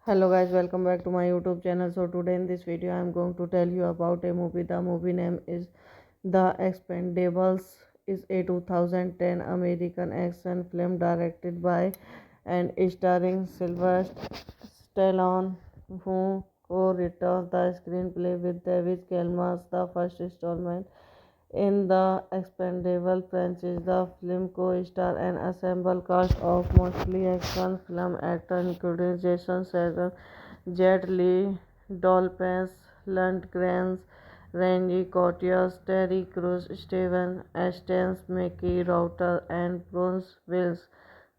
Hello guys, welcome back to my YouTube channel. So today in this video I am going to tell you about a movie. The movie name is The Expendables. Is a 2010 American action film directed by and starring Sylvester Stallone, who co-wrote the screenplay with David Kelmas. The first installment in the Expendable franchise, the film co-star an ensemble cast of mostly action film actors including Jason Statham, Jet Li, Dolph Lundgren, Randy Couture, Terry Crews, Steven Astin, Mickey Router, and Bruce Willis.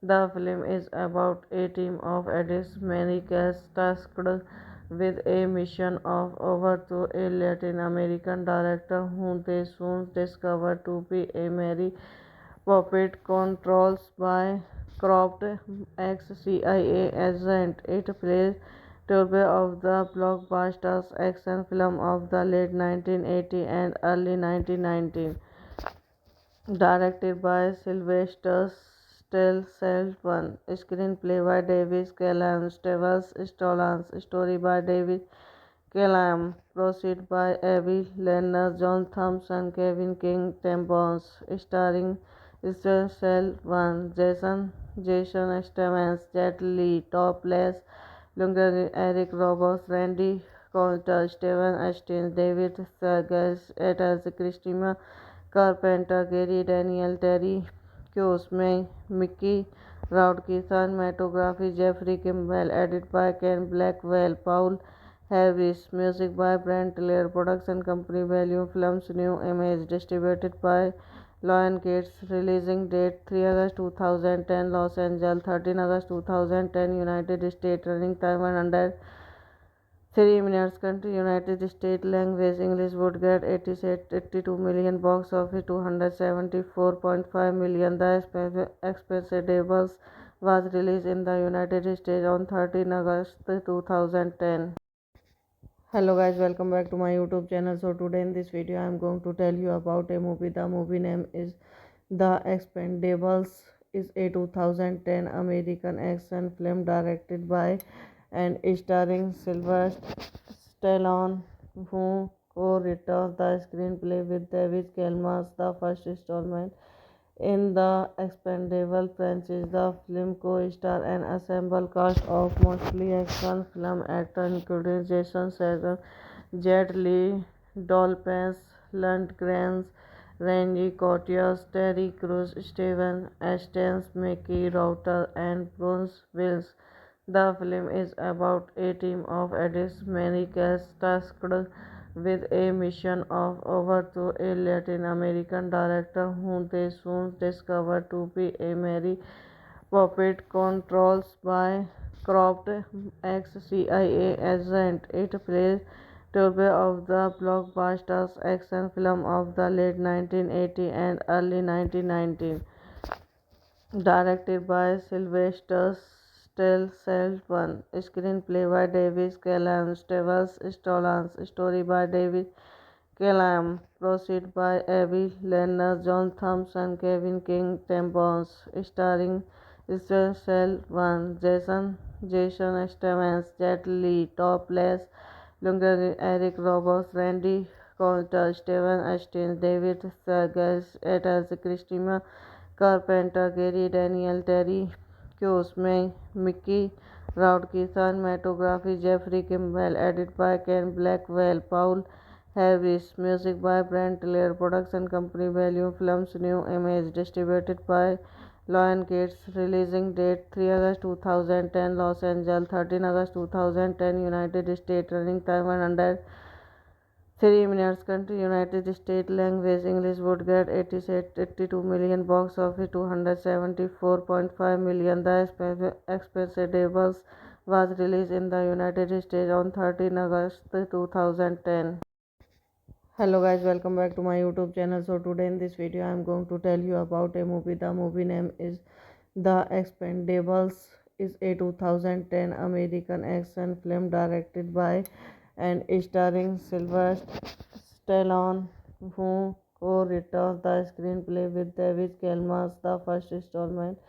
The film is about a team of addicts, many cast tasked with a mission of overthrow a Latin American director whom they soon discover to be a merry puppet controlled by corrupt ex-CIA agent. It plays Turbo of the blockbuster action film of the late 1980s and early 1990s, directed by Sylvester Stallone, screenplay by David Kellum, Stallone, story by David Kellum, proceed by Avi Lerner, John Thompson, Kevin King, Tim Bones, starring Stallone, Jason Statham, Jet Li, Topless, Lundgren, Eric Roberts, Randy Couture, Steven Astin, David Segal, Ethel Christina Carpenter, Gary Daniel, Terry Crews, Mickey Rourke, cinematography Jeffrey Kimball, edit by Ken Blackwell, Paul Harris, music by Brent Taylor, production company Value Films, New Image, distributed by Lionsgate, releasing date 3 August 2010, Los Angeles, 13 August 2010, United States, running time 100 3 minutes. Country United States. Language English. Would get 82 million. Box office 274.5 million. The Expendables was released in the United States on 13 August 2010. Hello guys, welcome back to my YouTube channel. So today in this video I am going to tell you about a movie. The movie name is The Expendables. Is a 2010 American action film directed by and starring Sylvester Stallone, who co-wrote the screenplay with David Kelmas. The first installment in the Expendable franchise, the film co-star an ensemble cast of mostly action film actors including Jason Statham, Jet Li, Dolph Lundgren, Randy Couture, Terry Crews, Steven Astin, Mickey Router, and Bruce Willis. The film is about a team of addicts, many cast tasked with a mission of overthrow a Latin American director whom they soon discover to be a merry puppet controlled by corrupt ex-CIA agent. It plays turbo of the blockbusters action film of the late 1980s and early 1990s. Directed by Sylvester Stallone, screenplay by David Callum, Stevens Stallone, story by David Callum, proceed by Abbey Leonard, John Thompson, Kevin King, Tim Bones, starring Stallone, Jason Statham, Jet Li, Topless, Lundgren, Eric Roberts, Randy Couture, Steven Austin, David Segal, Ethel Christina Carpenter, Gary Daniel, Terry Crews, Mickey Rourke, cinematography Jeffrey Kimball, edit by Ken Blackwell, Paul Harris, music by Brent Taylor, production company Value Films, New Image, distributed by Lionsgate, releasing date 3 August 2010, Los Angeles, 13 August 2010, United States, running time 103 minutes, country United States, language English, would get 82 million, box office 274.5 million. The Expendables was released in the United States on 13 August 2010. Hello guys, welcome back to my YouTube channel. So today in this video I am going to tell you about a movie. The movie name is The Expendables. Is a 2010 American action film directed by and starring Sylvester Stallone, who co-wrote the screenplay with David Kelmas. The first installment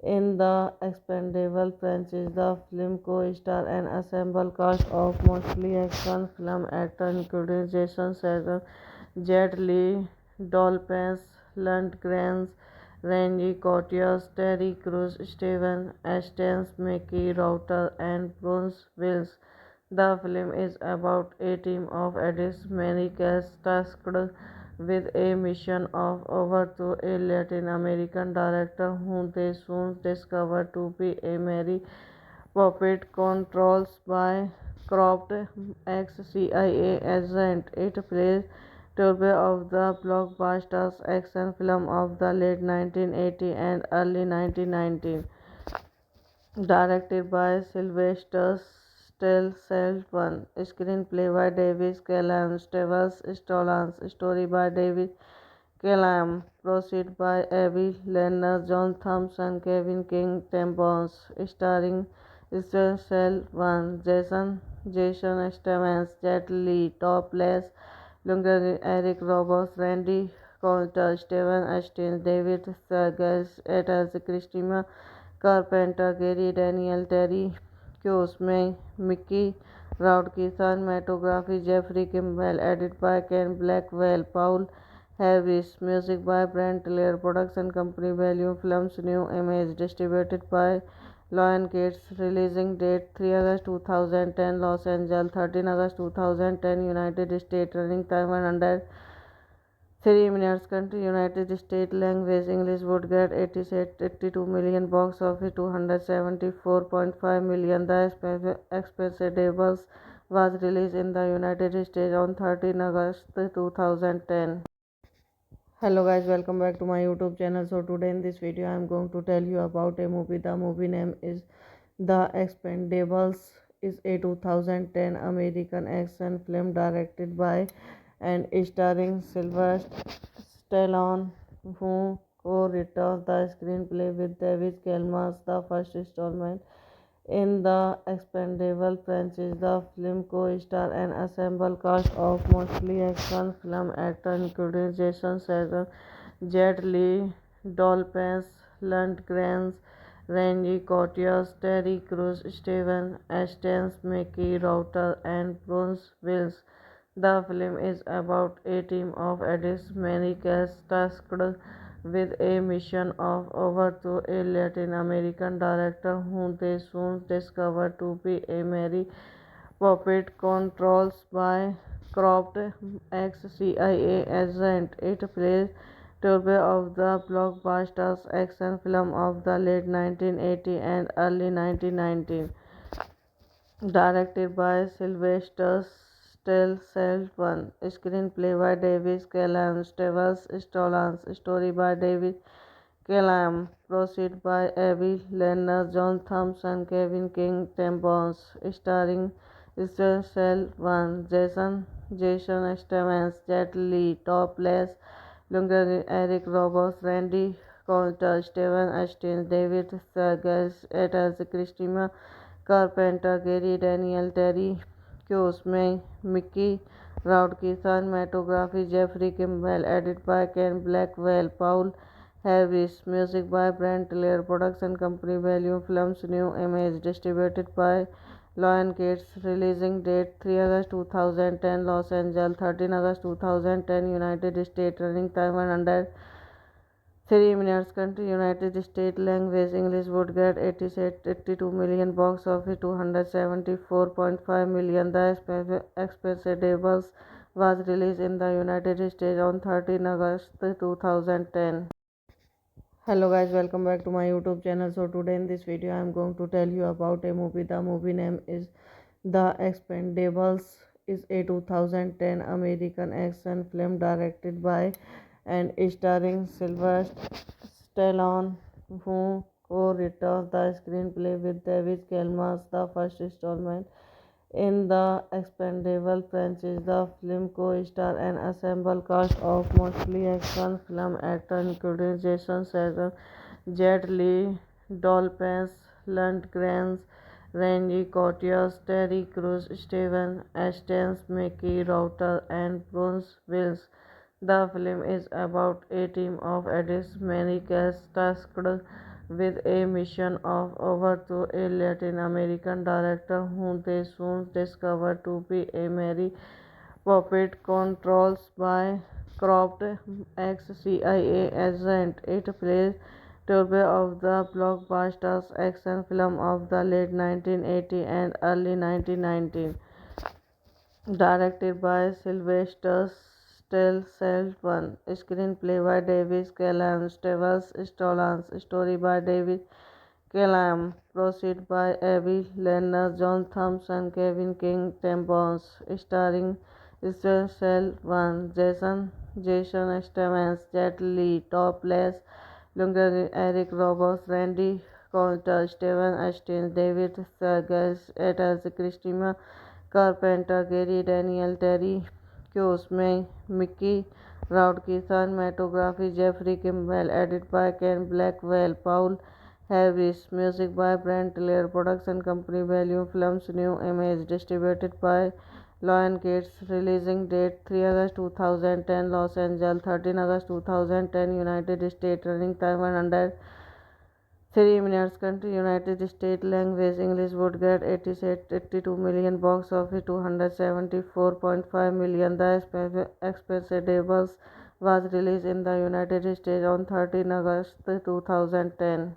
in the Expendable franchise, the film co-star an ensemble cast of mostly action film actors including Jason Statham, Jet Li, Dolph Lundgren, Randy Couture, Terry Crews, Steven Austin, Mickey Rourke, and Bruce Willis. The film is about a team of addicts, many cast tasked with a mission of overthrow a Latin American director whom they soon discover to be a merry puppet controlled by corrupt ex-CIA agent. It plays turbo of the blockbusters action film of the late 1980s and early 1990s. Directed by Sylvester Stallone, screenplay by David Callum, Steven Stallone, story by David Callum, proceed by Abbey Leonard, John Thompson, Kevin King, Tim Bones, starring Stallone, Jason Statham, Jet Li, Topless, Lundgren, Eric Roberts, Randy Couture, Steven Austin, David Segal, Ethel Christina Carpenter, Gary Daniel, Terry Crews, Mickey Rourke, cinematography Jeffrey Kimball, edit by Ken Blackwell, Paul Harris, music by Brent Taylor, production company Value Films, New Image, distributed by Lionsgate, releasing date 3 August 2010, Los Angeles, 13 August 2010, United States, running time 103 minutes, country United States, language English, would get 82 million, box office 274.5 million. The Expendables was released in the United States on 13 August 2010. Hello guys, welcome back to my YouTube channel. So today in this video I am going to tell you about a movie. The movie name is The Expendables. Is a 2010 American action film directed by and starring Sylvester Stallone, who co-wrote the screenplay with David Kelmas. The first installment in the Expendable franchise, the film co-star an ensemble cast of mostly action film actors including Jason Statham, Jet Li, Dolph Lundgren, Randy Couture, Terry Crews, Steven Austin, Mickey Rourke, and Bruce Willis. The film is about a team of addicts, many cast tasked with a mission of overthrow a Latin American director whom they soon discover to be a merry puppet controlled by corrupt ex-CIA agent. It plays turbo of the blockbusters action film of the late 1980s and early 1990s. Directed by Sylvester Stallone, screenplay by David Callum, Steven Stallone, story by David Callum, proceed by Abbey Leonard, John Thompson, Kevin King, Tim Bones, starring Sel One, Jason Stevens, Jet Li, Topless, Lundgren, Eric Roberts, Randy Couture, Steven Astin, David Serges, Etas, Christina Carpenter, Gary Daniel, Terry Crews, Mickey Rourke, cinematography Jeffrey Kimball, edit by Ken Blackwell, Paul Harris, music by Brent Lair, production company Value Films, New Image, distributed by Lionsgate, releasing date 3 August 2010, Los Angeles, 13 August 2010, United States, running time 103 minutes, country United States, language English, would get 82 million, box office 274.5 million. The Expendables was released in the United States on 13 August 2010. Hello guys, welcome back to my YouTube channel. So today in this video I am going to tell you about a movie. The movie name is The Expendables. Is a 2010 American action film directed by and starring Sylvester Stallone, who co-wrote the screenplay with David Kelmas. The first installment in the Expendable franchise, the film co-star an ensemble cast of mostly action film actors including Jason Statham, Jet Li, Dolph Lundgren, Randy Couture, Terry Crews, Steven Astin, Mickey Rourke, and Bruce Willis. The film is about a team of addicts, many cast tasked with a mission of over to a Latin American director whom they soon discover to be a merry puppet controlled by corrupt ex-CIA agent. It plays Turbo of the blockbuster action film of the late 1980 and early 1990, directed by Sylvester Stallone, screenplay by David Callan, Stevens story by David Callan, proceed by Avi Lerner, John Thompson, Kevin King, Tim Bones, starring One, Jason Stevens, Jet Li, Topless, Lundgren, Eric Roberts, Randy Couture, Steven Astin, David Serges, Etas, Christina Carpenter, Gary Daniel, Terry Crews, Mickey Rourke, cinematography Jeffrey Kimball, edit by Ken Blackwell, Paul Harris, music by Brent Lair, production company Value Films, New Image, distributed by Lionsgate, releasing date 3 August 2010, Los Angeles, 13 August 2010, United States, running time 103 minutes, country United States, language English, would get 82 million, box office 274.5 million. The Expendables was released in the United States on 13 August 2010.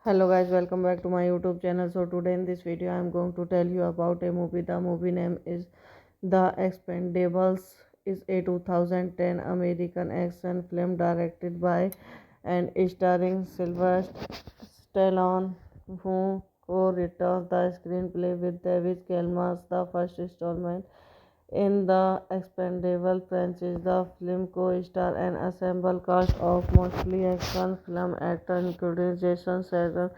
Hello guys, welcome back to my YouTube channel. So today in this video I am going to tell you about a movie. The movie name is The Expendables. Is a 2010 American action film directed by and starring Sylvester Stallone, who co-wrote the screenplay with David Kelmas. The first installment in the Expendable franchise, the film co-star an ensemble cast of mostly action film actors including Jason Statham,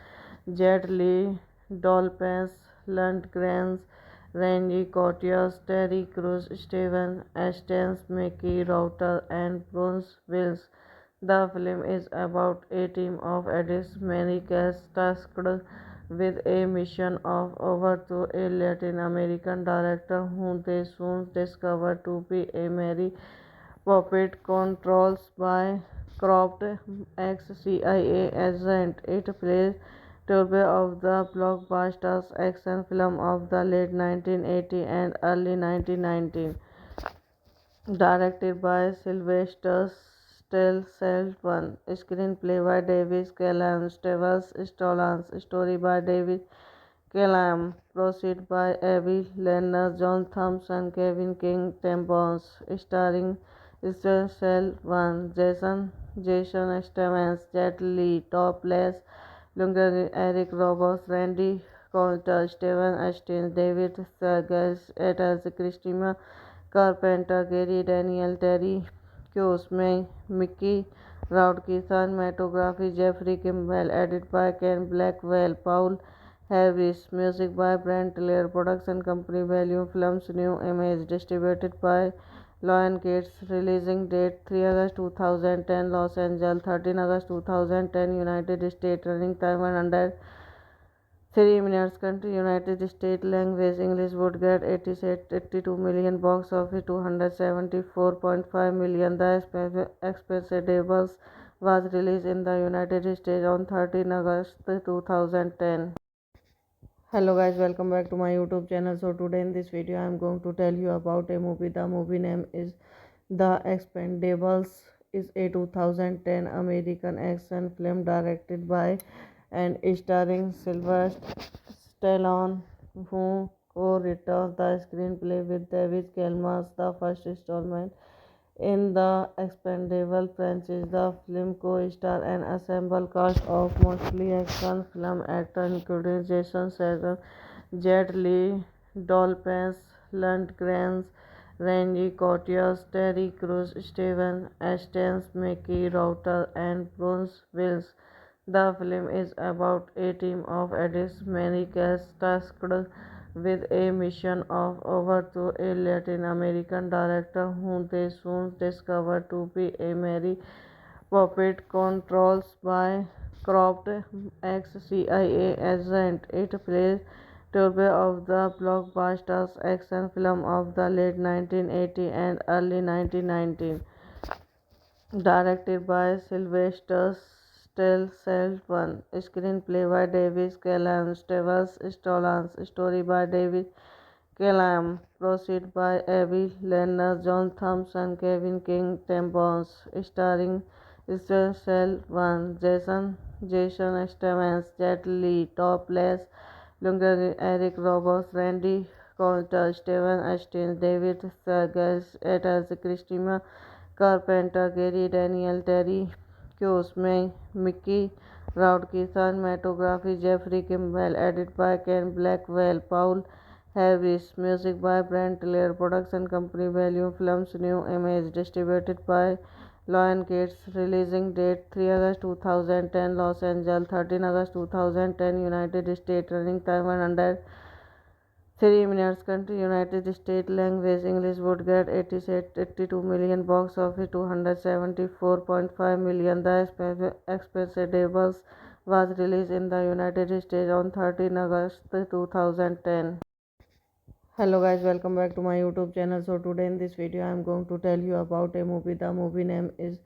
Jet Li, Dolph Lundgren, Randy Couture, Terry Crews, Steven Astin, Mickey Rourke, and Bruce Willis. The film is about a team of addicts, many cast tasked with a mission of over to a Latin American director whom they soon discover to be a merry puppet controlled by corrupt ex-CIA agent. It plays Turbo of the blockbuster action film of the late 1980 and early 1990, directed by Sylvester Stallone, screenplay by David Callan, Stallone, story by David Callan, proceed by Avi Lerner, John Thompson, Kevin King, Tim Bones, starring One, Jason Stevens, Jet Li, Topless, Lundgren, Eric Roberts, Randy Couture, Steven Astin, David Serges, Etas, Christina Carpenter, Gary Daniel, Terry Crews, Mickey Rourke, cinematography Jeffrey Kimball, edit by Ken Blackwell, Paul Harris. Music by Brent Taylor. Production company Value Films. New image distributed by Lionsgate. Releasing date 3 August 2010 Los Angeles, 13 August 2010 United States. Running time 100 3 minutes. Country United States. Language English. Would get 82 million. Box office 274.5 million. The Expendables was released in the United States on 13 August 2010. Hello guys, welcome back to my YouTube channel. So today in this video I am going to tell you about a movie. The movie name is The Expendables. Is a 2010 American action film directed by and starring Sylvester Stallone, who co-wrote the screenplay with David Kelmas. The first installment in the Expendable franchise. The film co-star an ensemble cast of mostly action film actors including Jason Statham, Jet Li, Dolph Lundgren, Randy Couture, Terry Crews, Steven Astin, Mickey Router, and Bruce Willis. The film is about a team of addicts, many tasked with a mission of over to a Latin American director whom they soon discover to be a merry puppet controlled by corrupt ex-CIA agent. It plays turbo of the blockbuster action film of the late 1980s and early 1990s, directed by Sylvester Stallone, screenplay by David Callan, Stallone, story by David Callan, proceed by Avi Lerner, John Thompson, Kevin King, Tim Bones, starring Stallone, Jason Statham, Jet Li, Topless, Lundgren, Eric Roberts, Randy Couture, Steven Astin, David Seagal, Ethel Christina Carpenter, Gary Daniel, Terry Crews, Mickey Rourke, cinematography Jeffrey Kimball, edited by Ken Blackwell, Paul Harris, music by Brent Taylor, production company Value Films, New image distributed by Lionsgate. Releasing date 3 August 2010 Los Angeles, 13 August 2010 United States. Running time 100 3 minutes. Country United States. Language English. Would get 82 million. Box office 274.5 million. The Expendables was released in the United States on 13 August 2010. Hello guys, welcome back to my YouTube channel. So today in this video I am going to tell you about a movie. The movie name is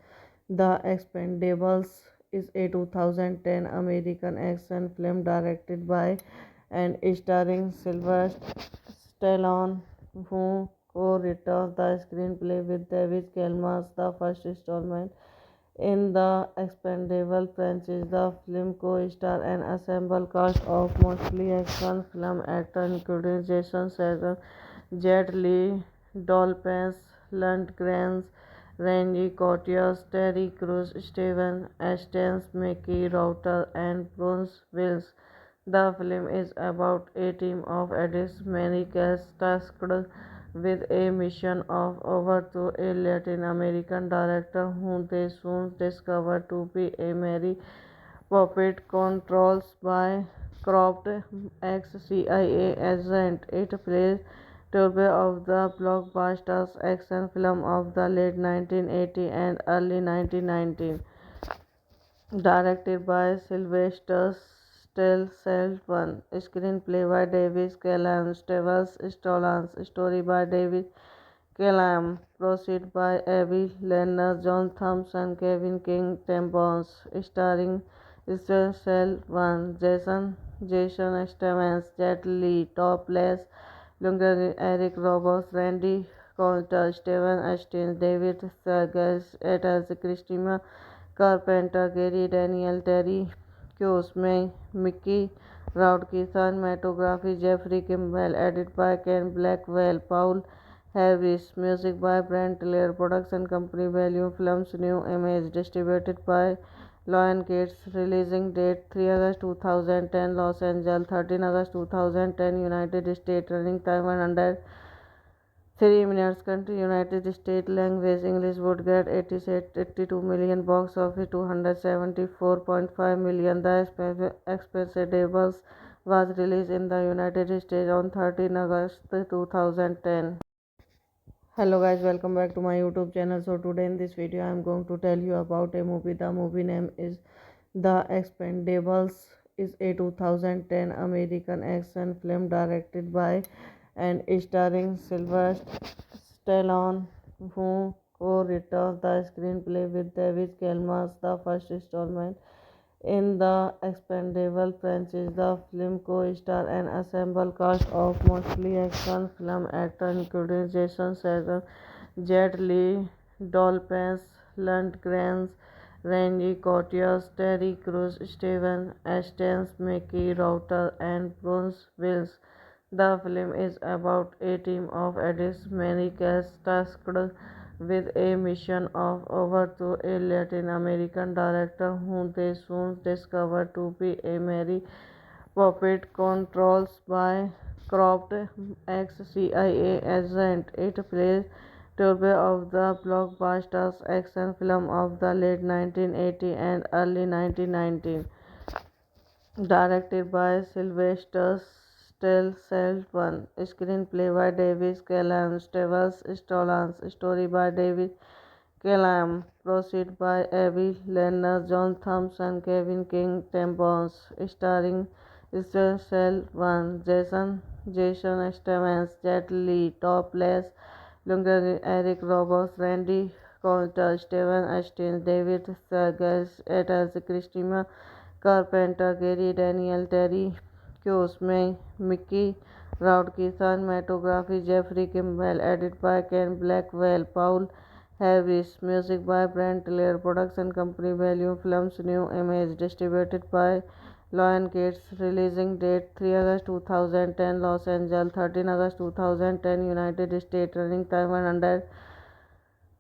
The Expendables. Is a 2010 American action film directed by and starring Sylvester Stallone, who co-wrote the screenplay with David Kelmas. The first installment in the Expendable franchise. The film co-star an ensemble cast of mostly action film actors including Jason Statham, Jet Li, Dolph Lundgren, Randy Couture, Terry Crews, Steven Astin, Mickey Router, and Bruce Willis. The film is about a team of addicts, many tasked with a mission of over to a Latin American director whom they soon discover to be a merry puppet controlled by corrupt ex-CIA agent. It plays turbo of the blockbuster action film of the late 1980s and early 1990s, directed by Sylvester Stallone, screenplay by David Callan, Stallone, story by David Callan, proceed by Avi Lerner, John Thompson, Kevin King, Tim Bones, starring Stallone, Jason Statham, Jet Li, Topless, Lundgren, Eric Roberts, Randy Couture, Steven Astin, David Seagal, Ethel Christina Carpenter, Gary Daniel, Terry Crews, Mickey Rourke, cinematography Jeffrey Kimball, edited by Ken Blackwell, Paul Harris, music by Brent Taylor, production company Value Films, New image distributed by Lionsgate. Releasing date 3 August 2010 Los Angeles, 13 August 2010 United States. Running time 100 3 minutes. Country United States. Language English. Would get 82 million. Box office 274.5 million. The Expendables was released in the United States on 13 August 2010. Hello guys, welcome back to my YouTube channel. So today in this video I am going to tell you about a movie. The movie name is The Expendables. Is a 2010 American action film directed by and starring Sylvester Stallone, who co-wrote the screenplay with David Kelmas. The first installment in the Expendable franchise, the film co-star an ensemble cast of mostly action film actors including Jason Statham, Jet Li, Dolphins Lundgren, Randy Couture, Terry Crews, Steven Astin, Mickey Router, and Bruce Willis. The film is about a team of addicts, many cast tasked with a mission of over to a Latin American director whom they soon discover to be a merry puppet controlled by corrupt ex-CIA agent. It plays turbo of the blockbuster action film of the late 1980s and early 1990s, directed by Sylvester Stallone, screenplay by David Callan, Stallone, story by David Callan, proceed by Abbey Lerner, John Thompson, Kevin King, Tim Bones, starring Selvan, Jason Stevens, Jet Li, Topless, Lundgren, Eric Roberts, Randy Couture, Steven Astin, David Serges, Etas, Christina Carpenter, Gary Daniel, Terry Crews, Mickey Rourke, cinematography Jeffrey Kimball, edit by Ken Blackwell, Paul Harris, music by Brent Taylor, production company Value Films, New Image, distributed by Lionsgate, releasing date 3 August 2010, Los Angeles, 13 August 2010, United States, running time 100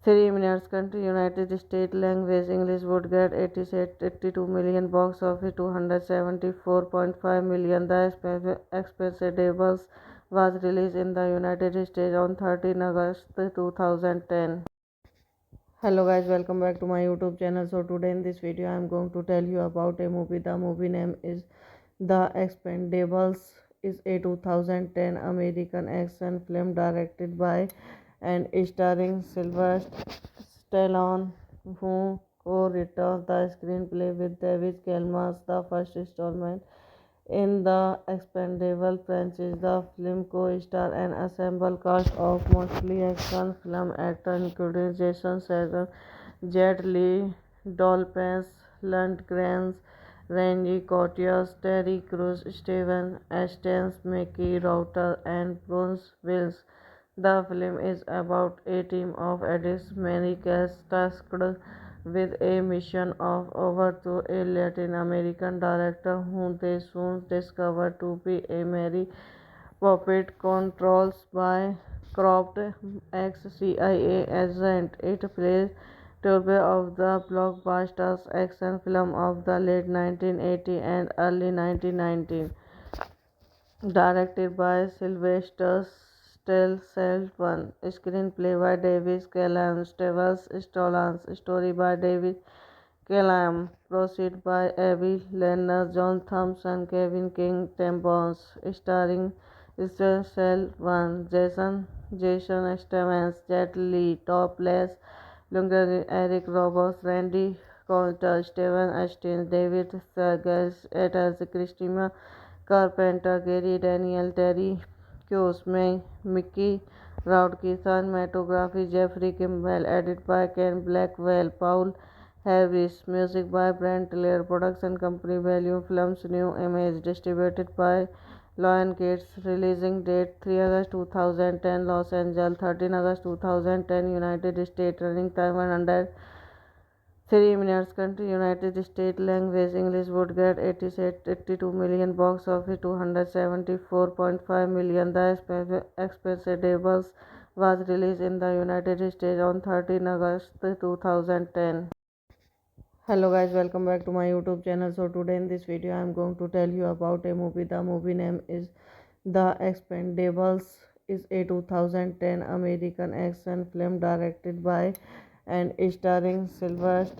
3 minutes. Country United States. Language English. Would get 82 million. Box office 274.5 million. The Expendables was released in the United States on 13 August 2010. Hello guys, welcome back to my YouTube channel. So today in this video I am going to tell you about a movie. The movie name is The Expendables. Is a 2010 American action film directed by and starring Sylvester Stallone, who co-wrote the screenplay with David Kelmas. The first installment in the Expendable franchise, the film co-star an ensemble cast of mostly action film actors including Jason Statham, Jet Li, Dolphins Lundgren, Randy Couture, Terry Crews, Steven Astin, Mickey Router, and Bruce Willis. The film is about a team of addicts, many cast tasked with a mission of over to a Latin American director whom they soon discover to be a merry puppet controlled by corrupt ex-CIA agent. It plays turbo of the blockbuster action film of the late 1980s and early 1990s, directed by Sylvester Stallone, screenplay by David Callan, Stallone, story by David Callan, proceed by Abbey Lerner, John Thompson, Kevin King, Tim Bones, starring Selvan, Jason Stevens, Jet Li, Topless, Lundgren, Eric Roberts, Randy Couture, Steven Astin, David Serges, Etas, Christina Carpenter, Gary Daniel, Terry Crews, Mickey Rourke, cinematography Jeffrey Kimball, edit by Ken Blackwell, Paul Harris, music by Brent Taylor, production company Value Films, New Image, distributed by Lionsgate, releasing date 3 August 2010, Los Angeles, 13 August 2010, United States, running time 100 3 minutes. Country United States. Language English. Would get 82 million. Box office 274.5 million. The Expendables was released in the United States on 13 August 2010. Hello guys, welcome back to my YouTube channel. So today in this video I am going to tell you about a movie. The movie name is The Expendables. Is a 2010 American action film directed by and starring Sylvester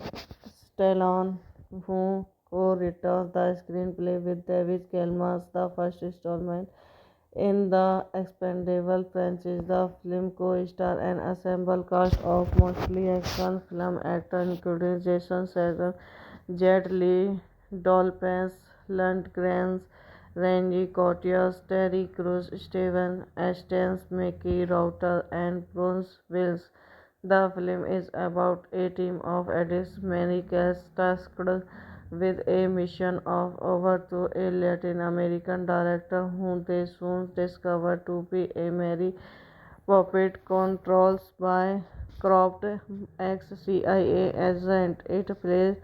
Stallone, who co-wrote the screenplay with David Kelmas, the first installment in the expandable franchise. The film co-starred an ensemble cast of mostly action film actors including Jason Statham, Jet Li, Dolphins Lundgren, Randy Couture, Terry Crews, Steven Astons, Mickey Rourke, and Bruce Willis. The film is about a team of addicts, many cast tasked with a mission of over to a Latin American director whom they soon discover to be a merry puppet controlled by corrupt ex-CIA agent. It plays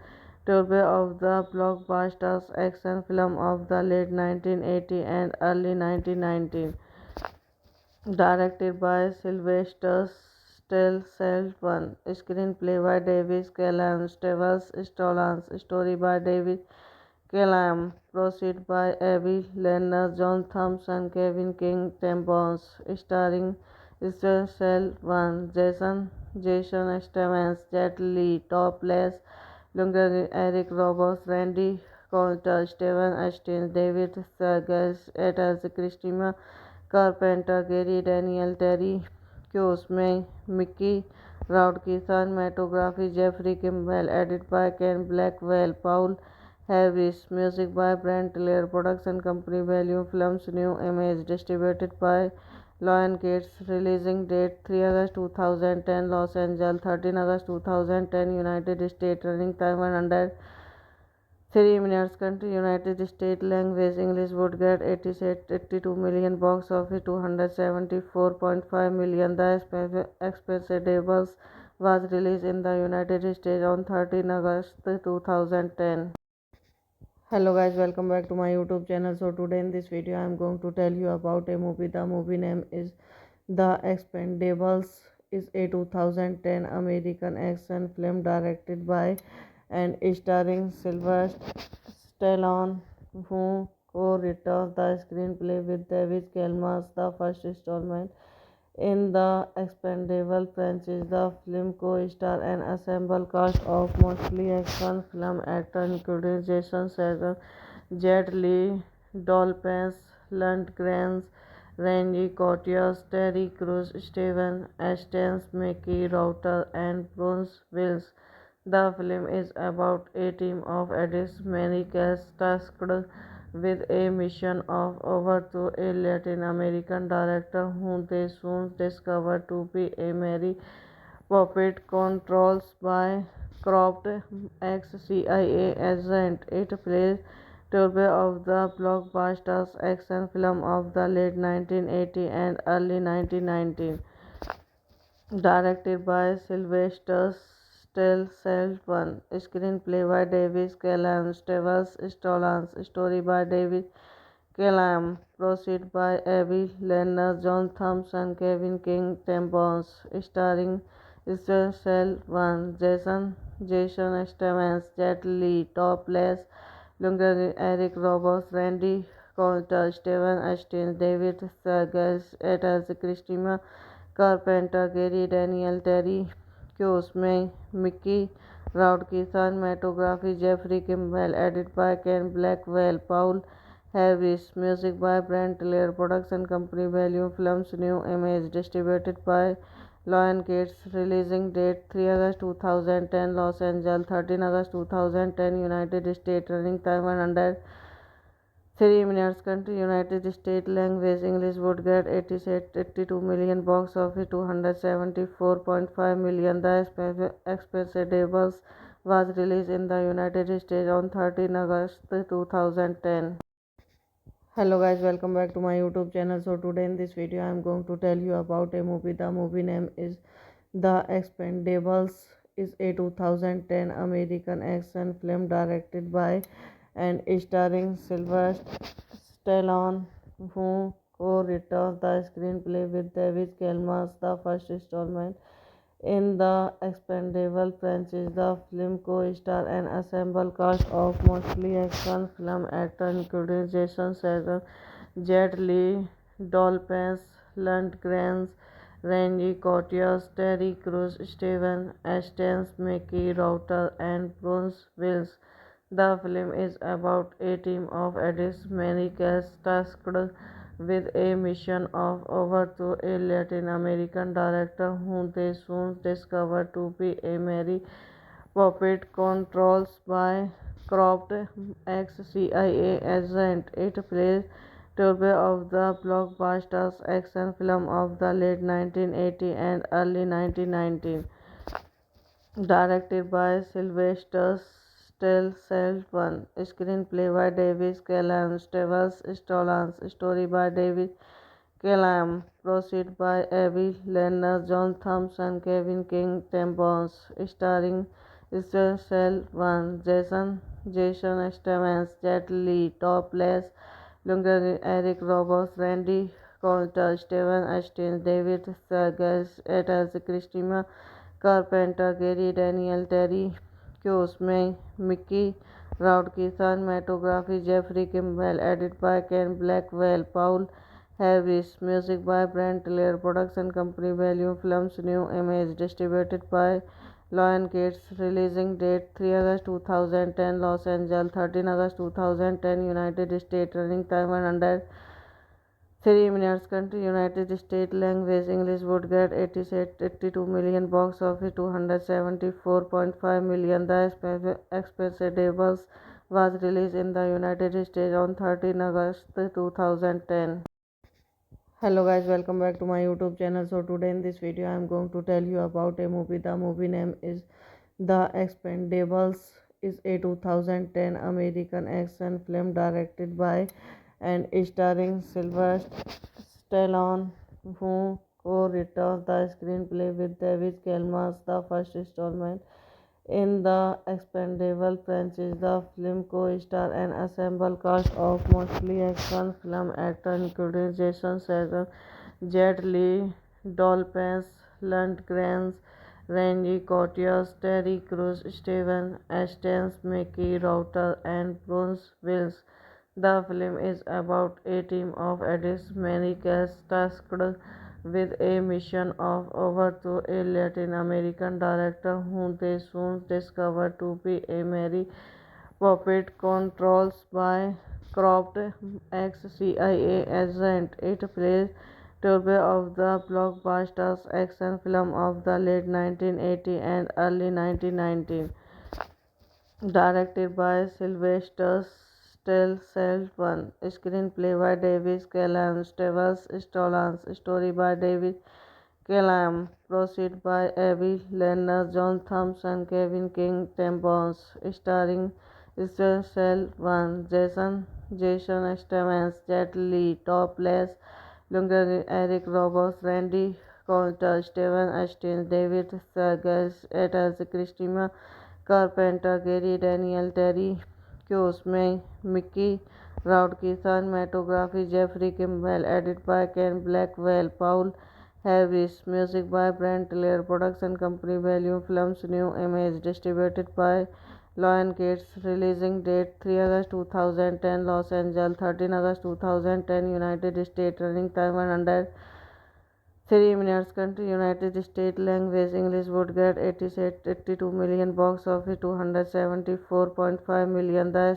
tribute of the blockbuster action film of the late 1980s and early 1990s, directed by Sylvester Stallone, screenplay by David Callum, Stevens story by David Callum, proceed by Abbey Lerner, John Thompson, Kevin King, Tim Bones, starring Stallone, Jason Statham, Jet Li, Topless, Lundgren, Eric Roberts, Randy Couture, Steven Astin, David Segal, as Christina Carpenter, Gary Daniel, Terry Crews, Mickey Rourke, cinematography Jeffrey Kimball, edit by Ken Blackwell, Paul Harris, music by Brent Taylor, production company Value Films, New Image, distributed by Lionsgate, releasing date 3 August 2010, Los Angeles, 13 August 2010, United States, running time 103 minutes, country United States, language English, would get 82 million, box office 274.5 million. The Expendables was released in the United States on 13 August 2010. Hello guys, welcome back to my YouTube channel. So today in this video I am going to tell you about a movie. The movie name is The Expendables. Is a 2010 American action film directed by and starring Sylvester Stallone, who co-wrote the screenplay with David Kelmas, the first installment in the expandable franchise. The film co-starred an ensemble cast of mostly action film actors including Jason Statham, Jet Li, Dolphins Lundgren, Randy Couture, Terry Crews, Steven Astons, Mickey Rourke, and Bruce Willis. The film is about a team of addicts, many cast tasked with a mission of over to a Latin American director whom they soon discover to be a merry puppet controlled by corrupt ex-CIA agent. It plays tribute of the blockbuster action film of the late 1980s and early 1990s, directed by Sylvester Stallone, screenplay by David Callum, Stevens story by David Callum, proceed by Abbey Lerner, John Thompson, Kevin King, Tim Bones, starring Stallone, Jason Statham, Jet Li, Topless, Lundgren, Eric Roberts, Randy Couture, Steven Astin, David Segal, as Christina Carpenter, Gary Daniel, Terry Crews, Mickey Rourke, cinematography Jeffrey Kimball, edit by Ken Blackwell, Paul Harris, music by Brent Taylor, production company Value Films, New Image, distributed by Lionsgate, releasing date 3 August 2010, Los Angeles, 13 August 2010, United States, running time 103 minutes, country United States, language English, would get 82 million, box office 274.5 million. The Expendables was released in the United States on 13 August 2010. Hello guys, welcome back to my YouTube channel. So today in this video I am going to tell you about a movie. The movie name is The Expendables. Is a 2010 American action film directed by and starring Sylvester Stallone, who co-wrote the screenplay with David Kelmas, the first installment in the expandable franchise. The film co-starred an ensemble cast of mostly action film actors including Jason Statham, Jet Li, Dolphins Lundgren, Randy Couture, Terry Crews, Steven Astons, Mickey Rourke, and Bruce Willis. The film is about a team of addicts, many cast tasked with a mission of overthrow a Latin American director whom they soon discover to be a merry puppet controlled by corrupt ex-CIA agent. It plays turbo of the blockbuster action film of the late 1980 and early 1990s. Directed by Sylvester Stallone, screenplay by David Callum, Stevens Stallone, story by David Callum, proceed by Avi Lerner, John Thompson, Kevin King, Tim Bones, starring Stallone, Jason Statham, Jet Li, Topless, Lundgren, Eric Roberts, Randy Couture, Steven Austin, David Segal, as Christina Carpenter, Gary Daniel, Terry Crews, Mickey Rourke, cinematography Jeffrey Kimball, edited by Ken Blackwell, Paul Harris, music by Brent Taylor, production company Value Films, New Image, distributed by Lionsgate, releasing date 3 August 2010, Los Angeles, 13 August 2010, United States, running time 103 minutes, country United States, language English, would get 82 million, box office 274.5 million. The Expendables was released in the United States on 13 August 2010. Hello guys, welcome back to my YouTube channel. So today in this video I am going to tell you about a movie. The movie name is The Expendables. Is a 2010 American action film directed by and starring Sylvester Stallone, who co-wrote the screenplay with David Kelmas. The first installment in the Expendable franchise, the film co-star an ensemble cast of mostly action film actors including Jason Statham, Jet Li, Dolphins Lundgren, Randy Couture, Terry Crews, Steven Austin, Mickey Rourke, and Bruce Willis. The film is about a team of addicts, many cast tasked with a mission of overthrow a Latin American director whom they soon discover to be a merry puppet controlled by corrupt ex-CIA agent. It plays turbo of the blockbuster action film of the late 1980s and early 1990s. Directed by Sylvester Stallone, screenplay by David Callum, Stevens Stallone, story by David Callum, proceed by Avi Lerner, John Thompson, Kevin King, Tim Bones, starring Stallone, Jason Statham, Jet Li, Topless, Lundgren, Eric Roberts, Randy Couture, Steven Austin, David Segal, as Christina Carpenter, Gary Daniel, Terry Crews, Mickey Rourke, cinematography Jeffrey Kimball, edited by Ken Blackwell, Paul Harris, music by Brent Taylor, production company Value Films, New Image, distributed by Lionsgate, releasing date 3 August 2010, Los Angeles, 13 August 2010, United States, running time 103 minutes, country United States, language English, would get 82 million, box office 274.5 million. The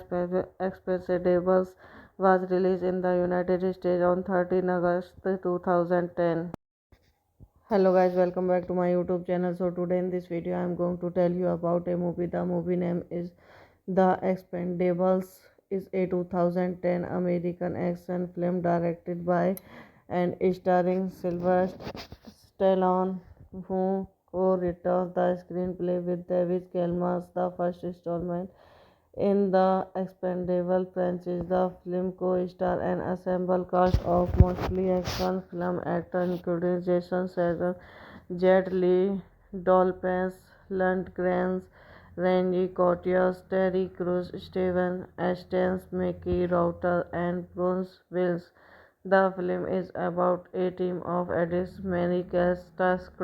Expendables was released in the United States on 13 August 2010. Hello guys, welcome back to my YouTube channel. So today in this video I am going to tell you about a movie. The movie name is The Expendables. Is a 2010 American action film directed by and starring Sylvester Stallone, who co-wrote the screenplay with David Kelmas. The first installment in the Expendable franchise, the film co-star an ensemble cast of mostly action film actors including Jason Statham, Jet Li, Dolphins Lundgren, Randy Couture, Terry Crews, Steven Austin, Mickey Rourke, and Bruce Willis. The film is about a team of addicts, many cast tasked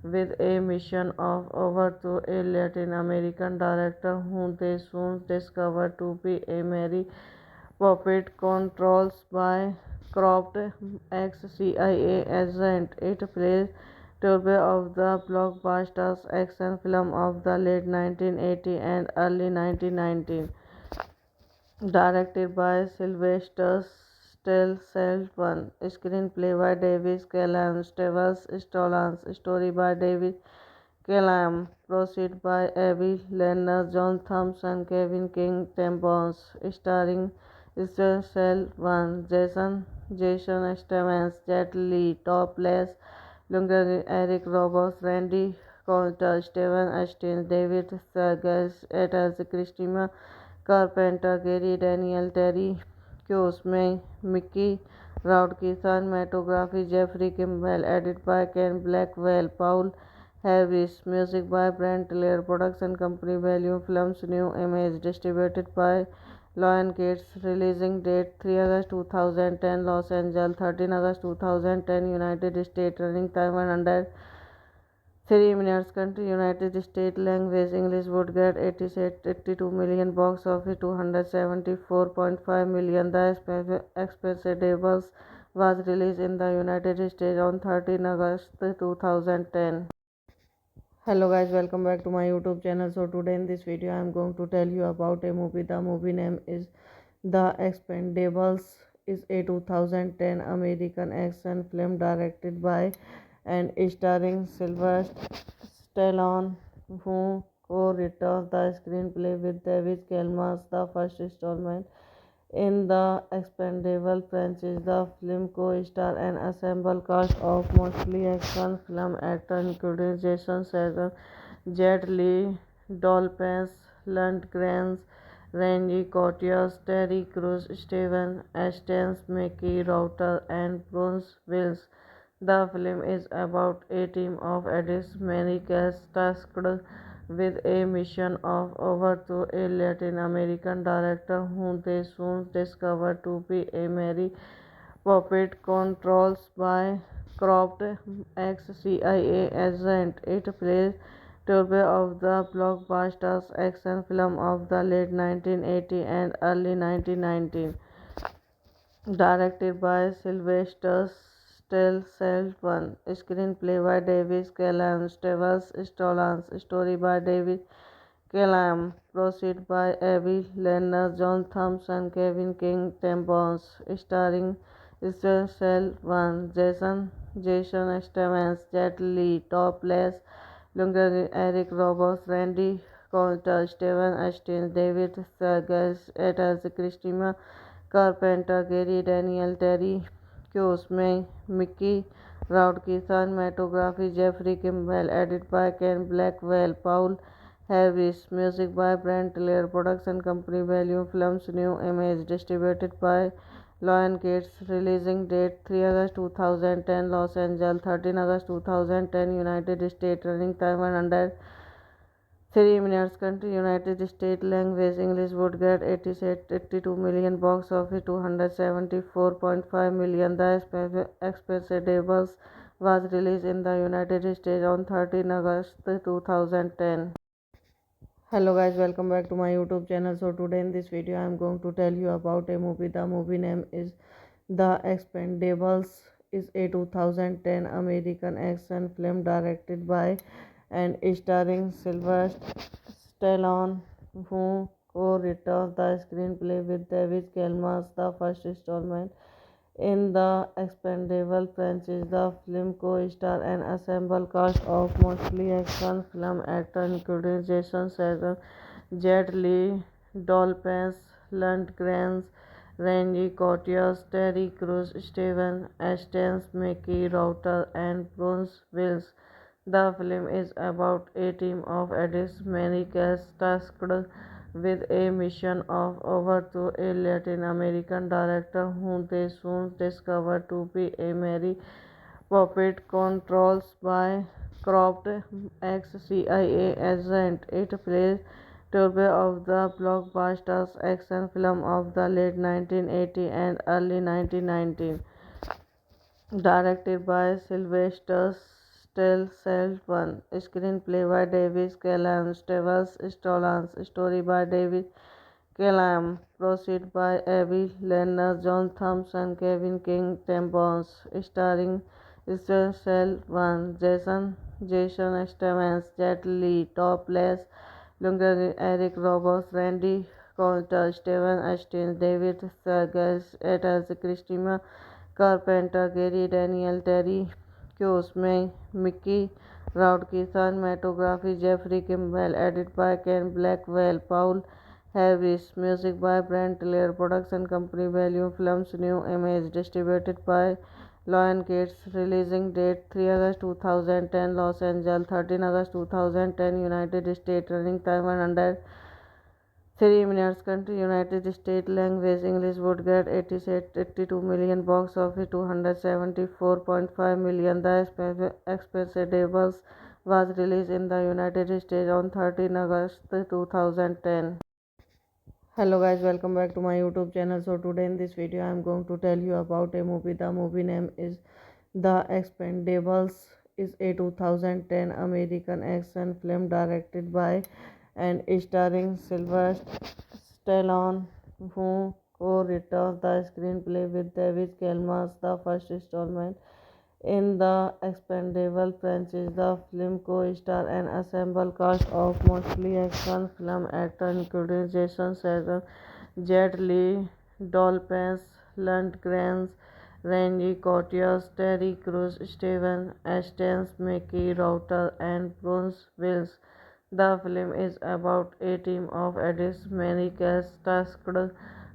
with a mission of overthrow a Latin American director whom they soon discover to be a merry puppet controlled by corrupt ex-CIA agent. It plays turbo of the blockbusters action film of the late 1980s and early 1990s. Directed by Sylvester Stallone, screenplay by David Callum, Stevens Stallone, story by David Callum, proceed by Abby Lerner, John Thompson, Kevin King, Tim Bones, starring Stallone, Jason Statham, Jet Li, Topless, Lundgren, Eric Roberts, Randy Couture, Steven Astin, David Segal, as Christina Carpenter, Gary Daniel, Terry Crews, Mickey Rourke, cinematography Jeffrey Kimball, edit by Ken Blackwell, Paul Harris, music by Brent Taylor, production company Value Films, New Image, distributed by Lionsgate, releasing date 3 August 2010, Los Angeles, 13 August 2010, United States, running time 103 minutes, country United States, language English, would get 82 million, box office 274.5 million. The Expendables was released in the United States on 13 August 2010. Hello guys, welcome back to my YouTube channel. So today in this video I am going to tell you about a movie. The movie name is The Expendables. Is a 2010 American action film directed by and starring Sylvester Stallone, who co-wrote the screenplay with David Kelmas. The first installment in the Expendable franchise, the film co-star an ensemble cast of mostly action film actors including Jason Statham, Jet Li, Dolph Lundgren, Randy Couture, Terry Crews, Steven Astin, Mickey Rourke, and Bruce Willis. The film is about a team of addicts, many cast tasked with a mission of overthrow a Latin American director whom they soon discover to be a merry puppet controlled by corrupt ex-CIA agent. It plays turbo of the blockbusters action film of the late 1980s and early 1990s. Directed by Sylvester Stallone, screenplay by David Callum, Stevens Stallone, story by David Callum, proceed by Abby Lerner, John Thompson, Kevin King, Tim Bones, starring Stallone, Jason Statham, Jet Li, Topless, Lundgren, Eric Roberts, Randy Couture, Steven Astin, David Segal, as Christina Carpenter, Gary Daniel, Terry Crews, Mickey Rourke, cinematography Jeffrey Kimball, edit by Ken Blackwell, Paul Harris, music by Brent Taylor, production company Value Films, New Image, distributed by Lionsgate, releasing date 3 August 2010, Los Angeles, 13 August 2010, United States, running time 103 minutes, country United States, language English, would get 82 million, box office 274.5 million. The Expendables was released in the United States on 13 August 2010. Hello guys, welcome back to my YouTube channel. So today in this video I am going to tell you about a movie. The movie name is The Expendables. Is a 2010 American action film directed by and starring Sylvester Stallone, who co-wrote the screenplay with David Kelmas. The first installment in the Expendable franchise, the film co-star an ensemble cast of mostly action film actors including Jason Statham, Jet Li, Dolph Lundgren, Randy Couture, Terry Crews, Steven Astin, Mickey Rourke, and Bruce Willis. The film is about a team of addicts, many cast tasked with a mission of overthrow a Latin American director whom they soon discover to be a merry puppet controlled by corrupt ex-CIA agent. It plays turbo of the blockbusters action film of the late 1980s and early 1990s. Directed by Sylvester Stallone, screenplay by David Callum, Stevens Stallone, story by David Callum, proceed by Abby Lerner, John Thompson, Kevin King, Tim Bones, starring Cell One, Jason Stevens, Jet Li, Topless, Lundgren, Eric Roberts, Randy Couture, Steven Astin, David Serges, Etas, Christina Carpenter, Gary Daniel, Terry Crews, Mickey Rourke, cinematography Jeffrey Kimball, edit by Ken Blackwell, Paul Harris, music by Brent Taylor, production company Value Films, New Image, distributed by Lionsgate, releasing date 3 August 2010, Los Angeles, 13 August 2010, United States, running time 103 minutes, country United States, language English, would get 82 million, box office 274.5 million. The Expendables was released in the United States on 13 August 2010. Hello guys, welcome back to my YouTube channel. So today in this video I am going to tell you about a movie. The movie name is The Expendables. Is a 2010 American action film directed by and starring Sylvester Stallone, who co-wrote the screenplay with David Kelmas. The first installment in the Expendable franchise, the film co-star an ensemble cast of mostly action film actors including Jason Statham, Jet Li, Dolph Lundgren, Randy Couture, Terry Crews, Steven Astin, Mickey Rourke, and Bruce Willis. The film is about a team of addicts, many cast tasked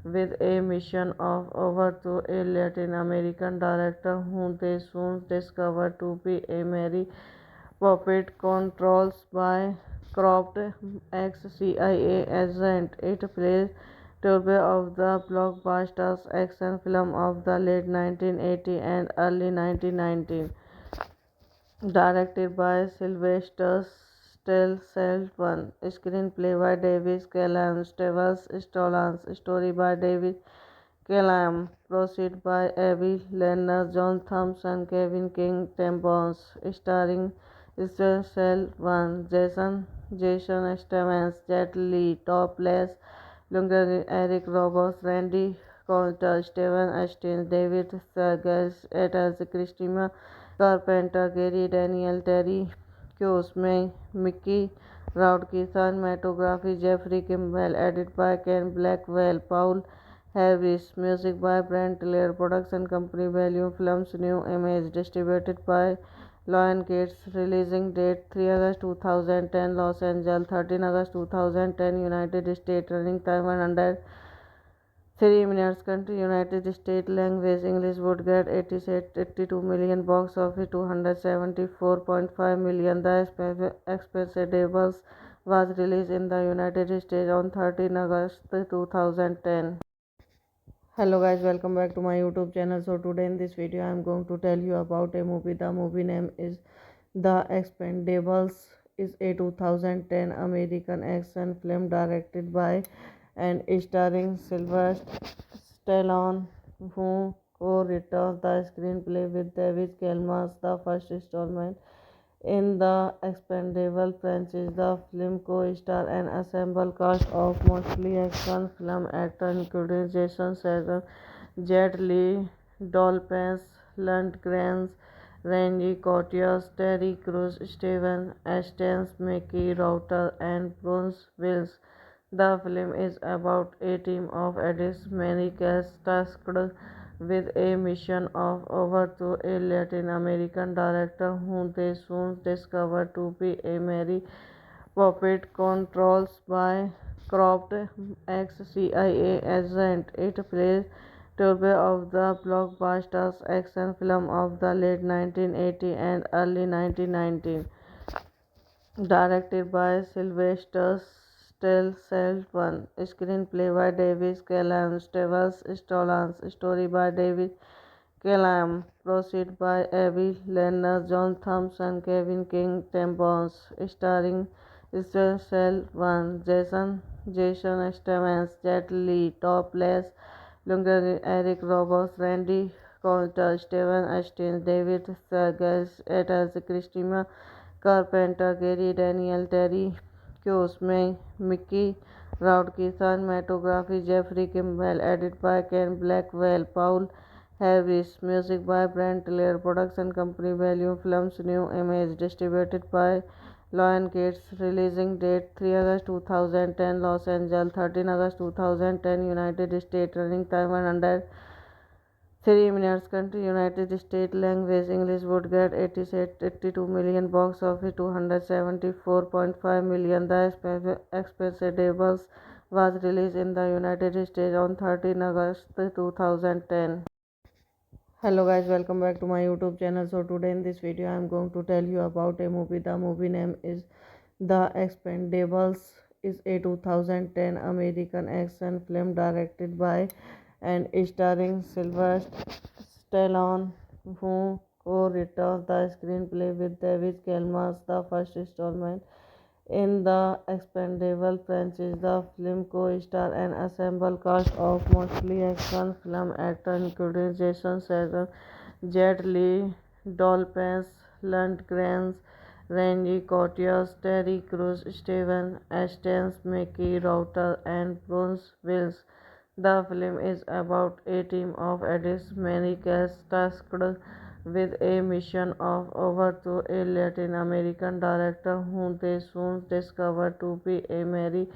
with a mission of over to a Latin American director whom they soon discover to be a merry puppet controlled by corrupt ex-CIA agent. It plays Turbo of the blockbuster action film of the late 1980s and early 1990s, directed by Sylvester Stallone, screenplay by David Callum, Stevens story by David Callum, proceed by Avi Lerner, John Thompson, Kevin King, Tim Bones, starring Cell One, Jason Stevens, Jet Li, Topless, Lundgren, Eric Roberts, Randy Couture, Steven Astin, David Serges, Etas, Christina Carpenter, Gary Daniel, Terry Crews, Mickey Rourke, cinematography Jeffrey Kimball, edit by Ken Blackwell, Paul Harris, music by Brent Taylor, production company Value Films, New Image, distributed by Lionsgate, releasing date 3 August 2010, Los Angeles, 13 August 2010, United States, running time 103 minutes, country United States, language English, would get 82 million, box office 274.5 million. The Expendables was released in the United States on 13 August 2010. Hello guys, welcome back to my YouTube channel. So today in this video I am going to tell you about a movie. The movie name is The Expendables. Is a 2010 American action film directed by and starring Sylvester Stallone, who co-wrote the screenplay with David Kelmas. The first installment in the Expendable franchise, the film co-star an ensemble cast of mostly action film actors including Jason Statham, Jet Li, Dolph Lundgren, Randy Couture, Terry Crews, Steven Astin, Mickey Rourke, and Bruce Willis. The film is about a team of addicts, many cast tasked with a mission of over to a Latin American director whom they soon discover to be a merry puppet controlled by corrupt ex-CIA agent. It plays Turbo of the blockbuster action film of the late 1980s and early 1990s, directed by Sylvester Stallone, screenplay by David Callum, Stallone, story by David Callum, proceed by Avi Lerner, John Thompson, Kevin King, Tim Bones, starring Cell One, Jason Stevens, Jet Li, Topless, Lundgren, Eric Roberts, Randy Couture, Steven Astin, David Serges, Etas, Christina Carpenter, Gary Daniel, Terry Crews, Mickey Rourke, cinematography Jeffrey Kimball, edit by Ken Blackwell, Paul Harris. Music by Brent Taylor. Production company Value Films. New image distributed by Lionsgate. Releasing date 3 August 2010 Los Angeles, 13 August 2010 United States. Running time 103 minutes. Country United States. Language English. Would get 82 million. Box office 274.5 million. The Expendables was released in the United States on 13 August 2010. Hello guys, welcome back to my YouTube channel. So today in this video I am going to tell you about a movie. The movie name is The Expendables. Is a 2010 American action film directed by and starring Sylvester Stallone, who co-wrote the screenplay with David Kelmas. The first installment in the Expendable franchise, the film co-star an ensemble cast of mostly action film actors including Jason Statham, Jet Li, Dolphins Lundgren, Randy Couture, Terry Crews, Steven Astin, Mickey Rourke, and Bruce Willis. The film is about a team of addicts, many cast tasked with a mission of over to a Latin American director whom they soon discover to be a merry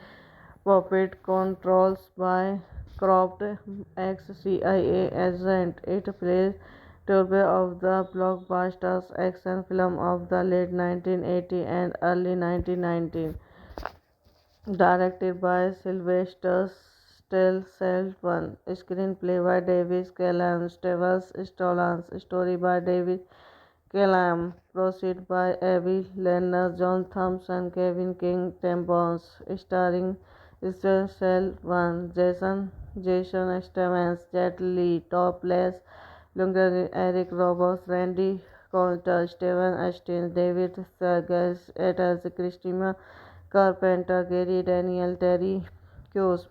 puppet controlled by corrupt ex-CIA agent. It plays turbo of the blockbuster action film of the late 1980s and early 1990s, directed by Sylvester Stallone, screenplay by David Callan, Stallone, story by David Callan, proceed by Avi Lerner, John Thompson, Kevin King, Tim Bones, starring Stallone, Jason Statham, Jet Li, Topless, Lundgren, Eric Roberts, Randy Couture, Steven Astin, David Seagal, Ethel Christina Carpenter, Gary Daniel, Terry Crews,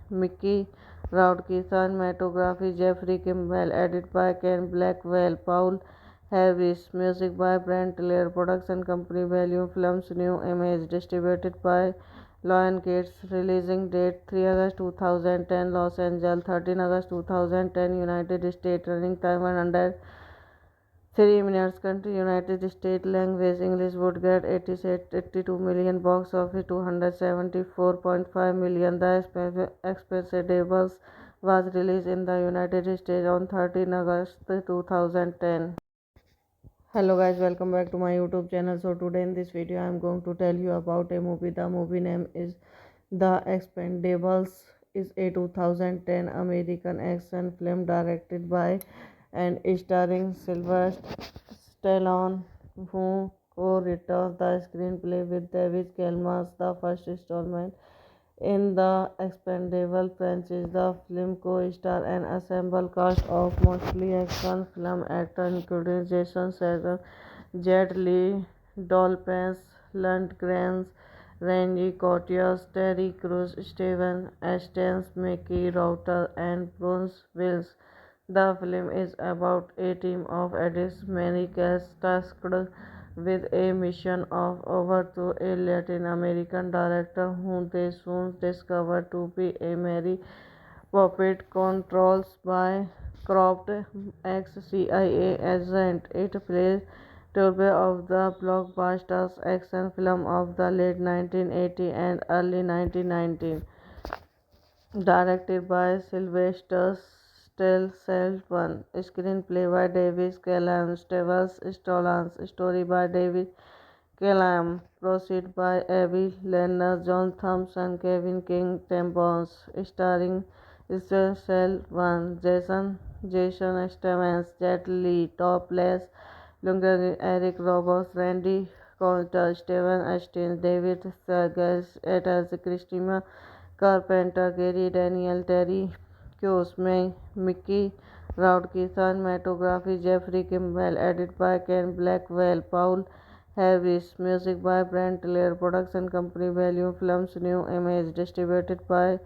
Mickey Rourke, cinematography Jeffrey Kimball, edited by Ken Blackwell, Paul Harris, music by Brent Taylor, production company Value Films, New image distributed by Lionsgate, releasing date 3 August 2010 Los Angeles, 13 August 2010 United States, running time 103 minutes. Country United States. Language English. Would get 82 million. Box office 274.5 million. The Expendables was released in the United States on 13 August 2010. Hello guys, welcome back to my YouTube channel. So today in this video I am going to tell you about a movie. The movie name is The Expendables. Is a 2010 American action film directed by and starring Sylvester Stallone, who co-wrote the screenplay with David Kelmas. The first installment in the Expendable franchise, the film co-star an ensemble cast of mostly action film actors including Jason Statham, Jet Li, Dolphins Lundgren, Randy Couture, Terry Crews, Steven Astin, Mickey Rourke, and Bruce Willis. The film is about a team of addicts, many cast tasked with a mission of over to a Latin American director whom they soon discover to be a merry puppet controlled by corrupt ex-CIA agent. It plays turbo of the blockbuster action film of the late 1980s and early 1990s, directed by Sylvester Stallone, screenplay by David Callan, Stallone, story by David Callan, proceed by Avi Lerner, John Thompson, Kevin King, Tim Bones, starring Stallone, Jason Statham, Jet Li, Topless, Lundgren, Eric Roberts, Randy Couture, Steven Astin, David Seagal, Ethel Christina Carpenter, Gary Daniel, Terry Crews, Mickey Rourke, cinematography Jeffrey Kimball, edited by Ken Blackwell, Paul Harris, music by Brent Taylor, production company Value Films, New image distributed by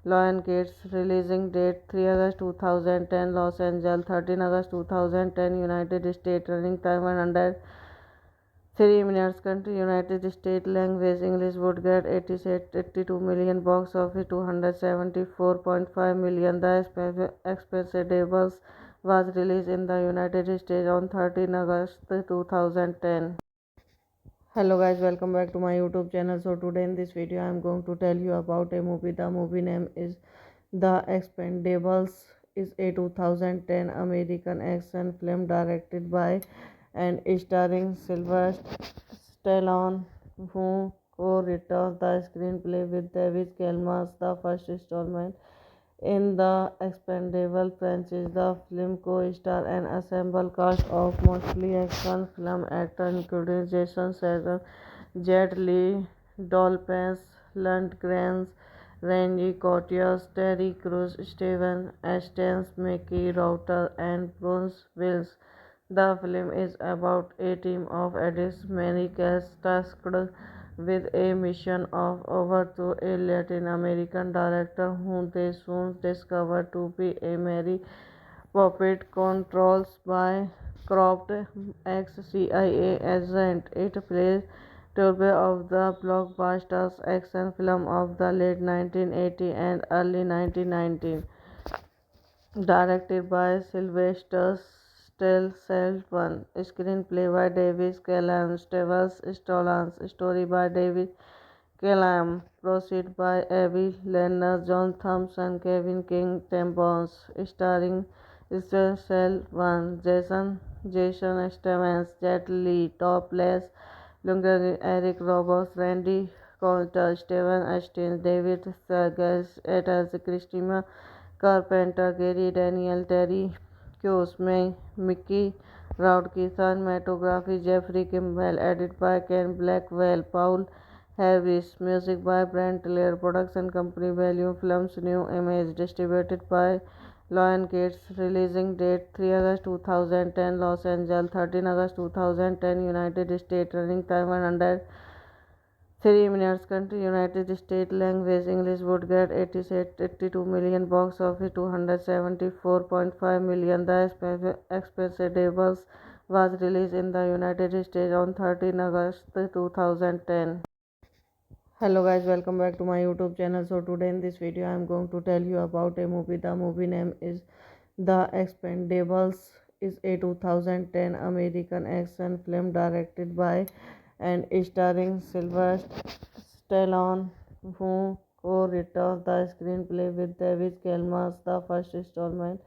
Lionsgate, releasing date 3 August 2010 Los Angeles, 13 August 2010 United States, running time 103 minutes. Country United States. Language English. Would get 82 million. Box office 274.5 million. The Expendables was released in the United States on 13 August 2010. Hello guys, welcome back to my YouTube channel. So today in this video I am going to tell you about a movie. The movie name is The Expendables. Is a 2010 American action film directed by and starring Sylvester Stallone, who co-wrote the screenplay with David Kelmas. The first installment in the Expendable franchise, the film co-star an ensemble cast of mostly action film actors including Jason Statham, Jet Li, Dolph Lundgren, Randy Couture, Terry Crews, Steven Astin, Mickey Router, and Bruce Willis. The film is about a team of addicts, many cast tasked with a mission of over to a Latin American director whom they soon discover to be a merry puppet controlled by corrupt ex-CIA agent. It plays tribute of the blockbuster action film of the late 1980s and early 1990s, directed by Sylvester Stallone, screenplay by David Callan, Stallone, story by David Callan, proceed by Avi Lerner, John Thompson, Kevin King, Tim Bones, starring Stallone, Jason Statham, Jet Li, Topless, Lundgren, Eric Roberts, Randy Couture, Steven Astin, David Serges, Etas, Christina Carpenter, Gary Daniel, Terry Crews, Mickey Rourke, cinematography Jeffrey Kimball, edit by Ken Blackwell, Paul Harris, music by Brent Taylor, production company Value Films, New Image, distributed by Lionsgate, releasing date 3 August 2010, Los Angeles, 13 August 2010, United States, running time 100 3 minutes. Country United States. Language English. Would get 82 million. Box office 274.5 million. The Expendables was released in the United States on 13 August 2010. Hello guys, welcome back to my YouTube channel. So today in this video I am going to tell you about a movie. The movie name is The Expendables. Is a 2010 American action film directed by and starring Sylvester Stallone, who co-wrote the screenplay with David Kelmas. The first installment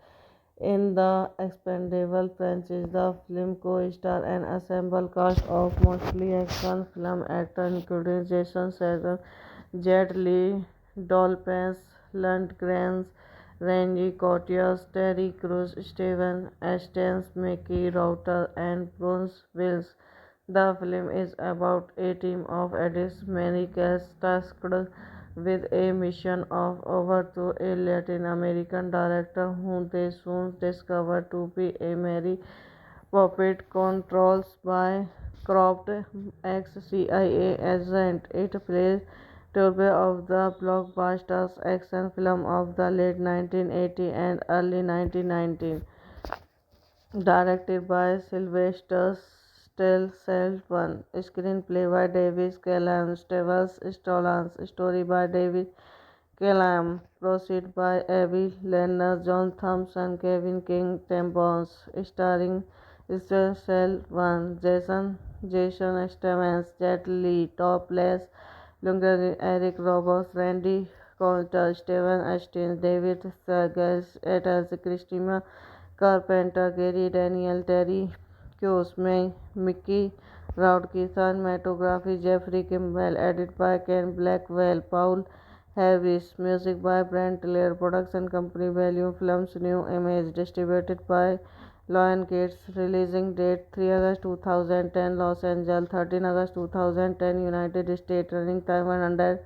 in the Expendable franchise, the film co-star an ensemble cast of mostly action film actors including Jason Statham, Jet Li, Dolph Lundgren, Randy Couture, Terry Crews, Steven Astin, Mickey Router, and Bruce Willis. The film is about a team of addicts, many cast tasked with a mission of over to a Latin American director whom they soon discover to be a merry puppet controlled by corrupt ex-CIA agent. It plays tribute of the blockbuster action film of the late 1980s and early 1990s, directed by Sylvester Stallone, screenplay by David Callan, Stallone, story by David Callan, proceed by Avi Lerner, John Thompson, Kevin King, Tim Bones, starring Stallone, Jason Statham, Jet Li, Topless, Lundgren, Eric Roberts, Randy Couture, Steven Astin, David Serges, Etas, Christina Carpenter, Gary Daniel, Terry Crews, Mickey Rourke, cinematography Jeffrey Kimball, edit by Ken Blackwell, Paul Harris, music by Brent Taylor, production company Value Films, New Image, distributed by Lionsgate, releasing date 3 August 2010, Los Angeles, 13 August 2010, United States, running time 100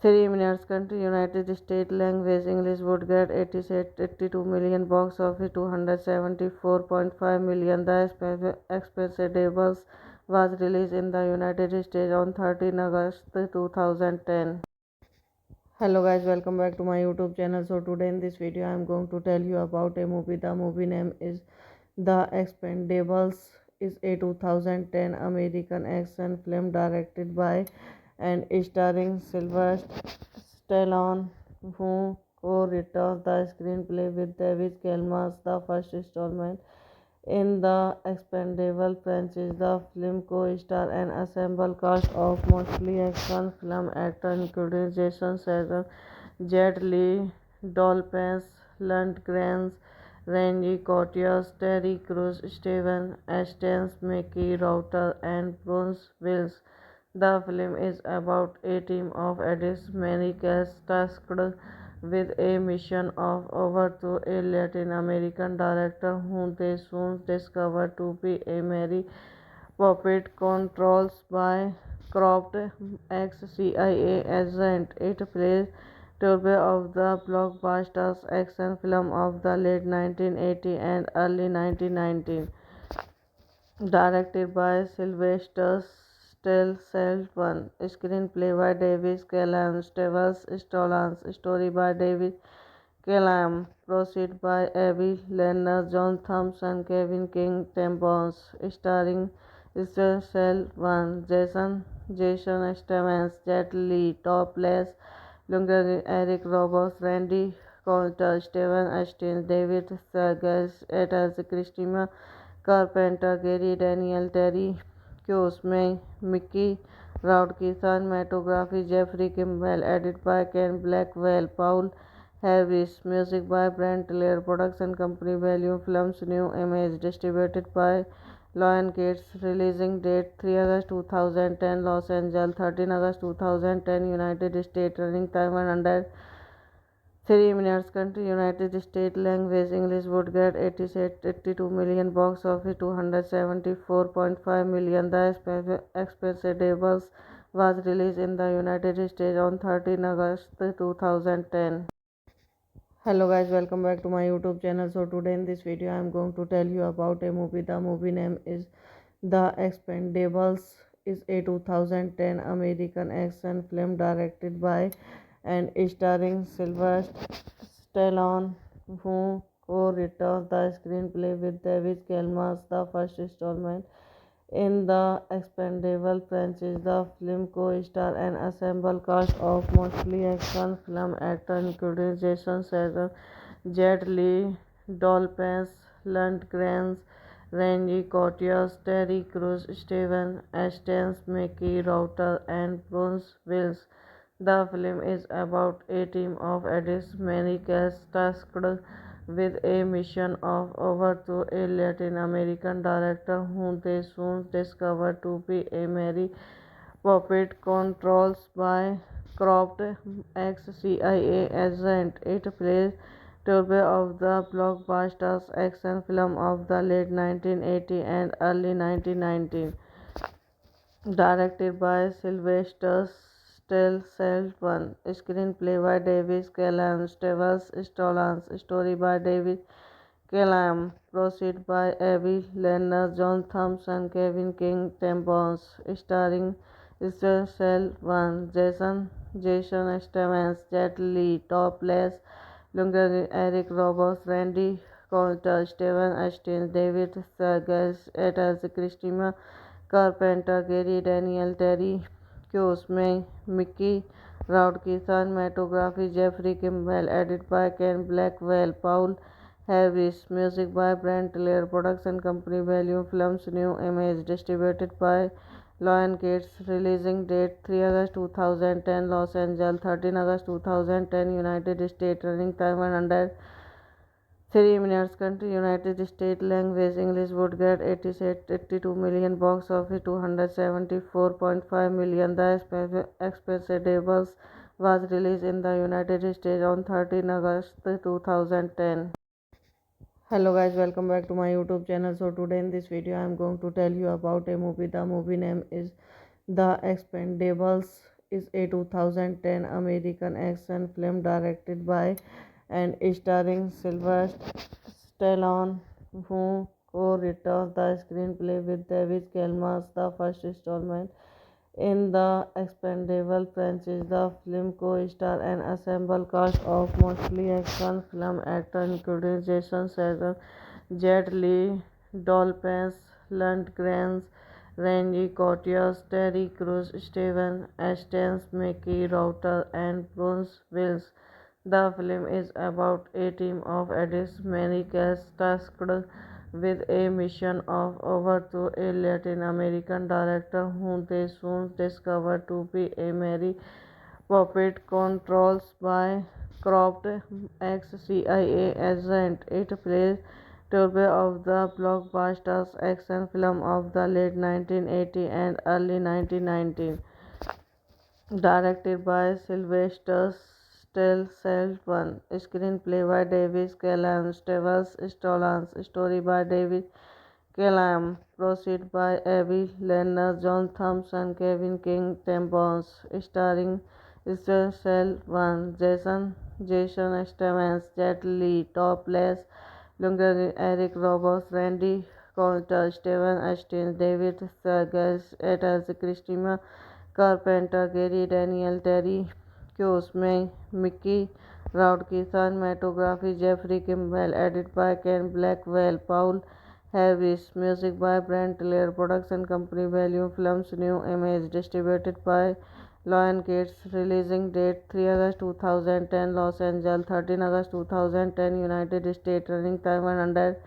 3 minutes. Country United States. Language English. Would get 82 million. Box office 274.5 million. The Expendables was released in the United States on 13 August 2010. Hello guys, welcome back to my YouTube channel. So today in this video I am going to tell you about a movie. The movie name is The Expendables. Is a 2010 American action film directed by and starring Sylvester Stallone, who co-wrote the screenplay with David Kelmas, the first installment in the Expendable franchise. The film co-starred an ensemble cast of mostly action film actors including Jason Statham, Jet Li, Dolphins Lundgren, Randy Couture, Terry Crews, Steven Astin, Mickey Router, and Bruce Willis. The film is about a team of addicts, many cast tasked with a mission of over to a Latin American director whom they soon discover to be a merry puppet controlled by corrupt ex-CIA agent. It plays tribute of the blockbusters action film of the late 1980s and early 1990s, directed by Sylvester Stallone, screenplay by David Callan, Stevens Stallone, story by David Callan, proceed by Abbey Lerner, John Thompson, Kevin King, Tim Bones, starring Stallone, Jason Statham, Jet Li, Topless, Lundgren, Eric Roberts, Randy Couture, Steven Astin, David Sergers, Etas, Christina Carpenter, Gary Daniel, Terry Crews, Mickey Rourke, cinematography Jeffrey Kimball, edit by Ken Blackwell, Paul Harris, music by Brent Taylor, production company Value Films, New Image, distributed by Lionsgate, releasing date 3 August 2010, Los Angeles, 13 August 2010, United States, running time 100 3 minutes. Country United States. Language English. Would get 82 million. Box office 274.5 million. The Expendables was released in the United States on 13 August 2010. Hello guys, welcome back to my YouTube channel. So today in this video I am going to tell you about a movie. The movie name is The Expendables. Is a 2010 American action film directed by and starring Sylvester Stallone, who co-wrote the screenplay with David Kelmas, the first installment in the Expendable franchise. The film co-starred an ensemble cast of mostly action film actors including Jason Statham, Jet Li, Dolphins Lundgren, Randy Couture, Terry Crews, Steven Astin, Mickey Router, and Bruce Willis. The film is about a team of addicts, many cast tasked with a mission of over to a Latin American director whom they soon discover to be a merry puppet controlled by corrupt ex-CIA agent. It plays tribute of the blockbusters action film of the late 1980s and early 1990s, directed by Sylvester Stallone, screenplay by David Callan, Stevens Stallone, story by David Callan, proceed by Abbey Lerner, John Thompson, Kevin King, Tim Bones, starring Stallone, Jason Statham, Jet Li, Topless, Lundgren, Eric Roberts, Randy Couture, Steven Astin, David Sergers, Etas, Christina Carpenter, Gary Daniel, Terry Crews, Mickey Rourke, cinematography Jeffrey Kimball, edit by Ken Blackwell, Paul Harris, music by Brent Taylor, production company Value Films, New Image, distributed by Lionsgate, releasing date 3 August 2010, Los Angeles, 13 August 2010, United States, running time 100 3 minutes. Country United States. Language English. Would get 82 million. Box office 274.5 million. The Expendables was released in the United States on 13 August 2010. Hello guys, welcome back to my YouTube channel. So today in this video I am going to tell you about a movie. The movie name is The Expendables. Is a 2010 American action film directed by and starring Sylvester Stallone, who co-wrote the screenplay with David Kelmas, the first installment in the Expendable franchise. The film co-starred an ensemble cast of mostly action film actors including Jason Statham, Jet Li, Dolphins Lundgren, Randy Couture, Terry Crews, Steven Astin, Mickey Router, and Bruce Willis. The film is about a team of addicts, many cast tasked with a mission of overthrow a Latin American director whom they soon discover to be a merry puppet controlled by corrupt ex-CIA agent. It plays Turbo of the blockbusters action film of the late 1980 and early 1990, directed by Sylvester Stallone, screenplay by David Callum, Stevens Stallone, story by David Callum, proceed by Abby Lerner, John Thompson, Kevin King, Tim Bones, starring Stallone, Jason Statham, Jet Li, Topless, Lundgren, Eric Roberts, Randy Couture, Steven Austin, David Sedaris, as Christina Carpenter, Gary Daniel, Terry Crews, Mickey Rourke, cinematography Jeffrey Kimball, edited by Ken Blackwell, Paul Harris, music by Brent Taylor, production company Value Films, New Image, distributed by Lionsgate, releasing date 3 August 2010, Los Angeles, 13 August 2010, United States, running time 100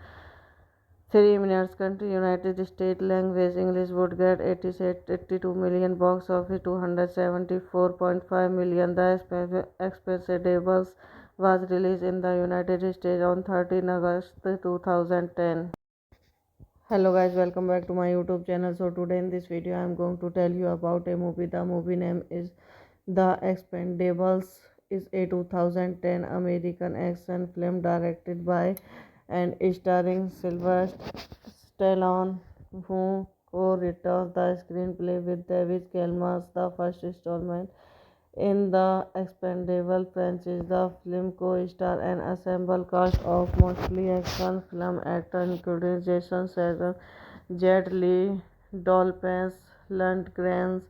3 minutes. Country United States. Language English. Would get 82 million. Box office 274.5 million. The Expendables was released in the United States on 13 August 2010. Hello guys, welcome back to my YouTube channel. So today in this video I am going to tell you about a movie. The movie name is The Expendables. Is a 2010 American action film directed by and starring Sylvester Stallone, who co-wrote the screenplay with David Kelmas. The first installment in the Expendable franchise, the film co-star an ensemble cast of mostly action film actors including Jason Statham, Jet Li, Dolph Lundgren,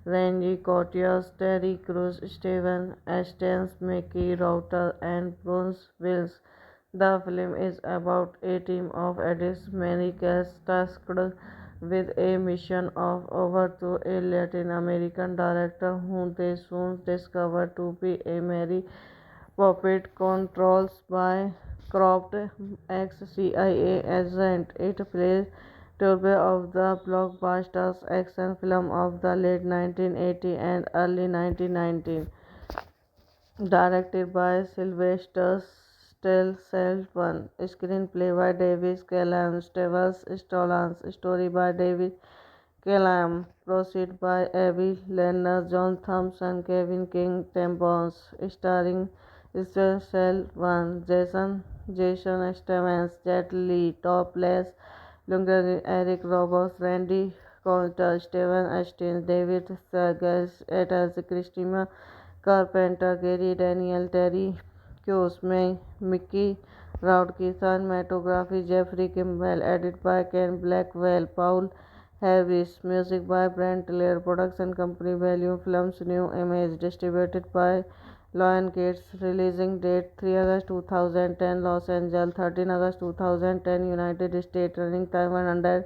Randy Couture, Terry Crews, Steven Astin, Mickey Rourke, and Bruce Willis. The film is about a team of addicts, many cast tasked with a mission of overthrow a Latin American director whom they soon discover to be a merry puppet controlled by corrupt ex-CIA agent. It plays Turbo of the blockbusters action film of the late 1980 and early 1990, directed by Sylvester Stallone, screenplay by David Callum, Stevens Stallone, story by David Callum, proceed by Abby Lerner, John Thompson, Kevin King, Tim Bones, starring Stallone, Jason Statham, Jet Li, Topless, Lundgren, Eric Roberts, Randy Couture, Steven Austin, David Sedaris, as Christina Carpenter, Gary Daniel, Terry Crews, Mickey Rourke, cinematography Jeffrey Kimball, edited by Ken Blackwell, Paul Harris, music by Brent Taylor, production company Value Films, New Image, distributed by Lionsgate, releasing date 3 August 2010, Los Angeles, 13 August 2010, United States, running time 100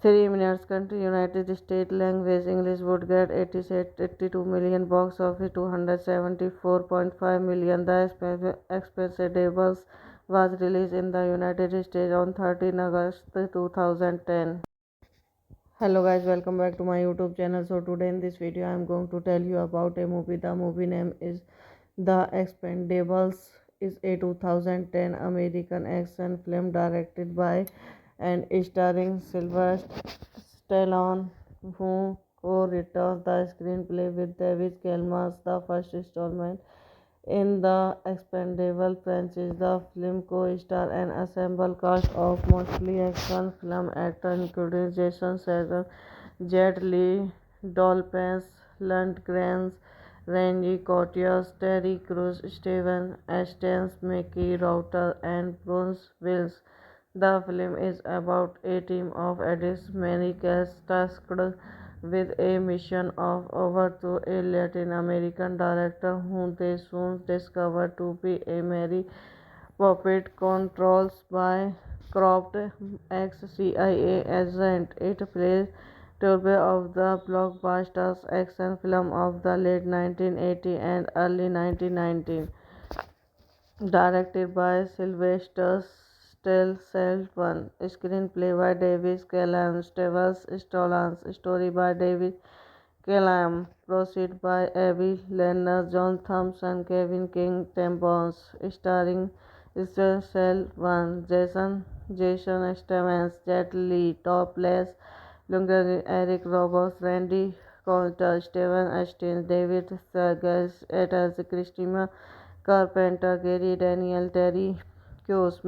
3 minutes. Country United States. Language English. Would get 82 million. Box office 274.5 million. The Expendables was released in the United States on 13 August 2010. Hello guys, welcome back to my YouTube channel. So today in this video I am going to tell you about a movie. The movie name is The Expendables. Is a 2010 American action film directed by and starring Sylvester Stallone, who co-wrote the screenplay with David Kelmas. The first installment in the Expendable franchise, the film co-star an ensemble cast of mostly action film actors including Jason Statham, Jet Li, Dolph Lundgren, Randy Couture, Terry Crews, Steven Astin, Mickey Rourke, and Bruce Willis. The film is about a team of addicts, many cast tasked with a mission of overthrow a Latin American director whom they soon discover to be a merry puppet controlled by corrupt ex-CIA agent. It plays turbo of the blockbuster action film of the late 1980s and early 1990s. Directed by Sylvester Stallone, screenplay by David Callum, Stevens Stallone, story by David Callum, proceed by Abbey Lerner, John Thompson, Kevin King, Tim Bones, starring Stallone, Jason Statham, Jet Li, Topless, Lundgren, Eric Roberts, Randy Couture, Steven Austin, David Sedaris, as Christina Carpenter, Gary Daniel, Terry Crews,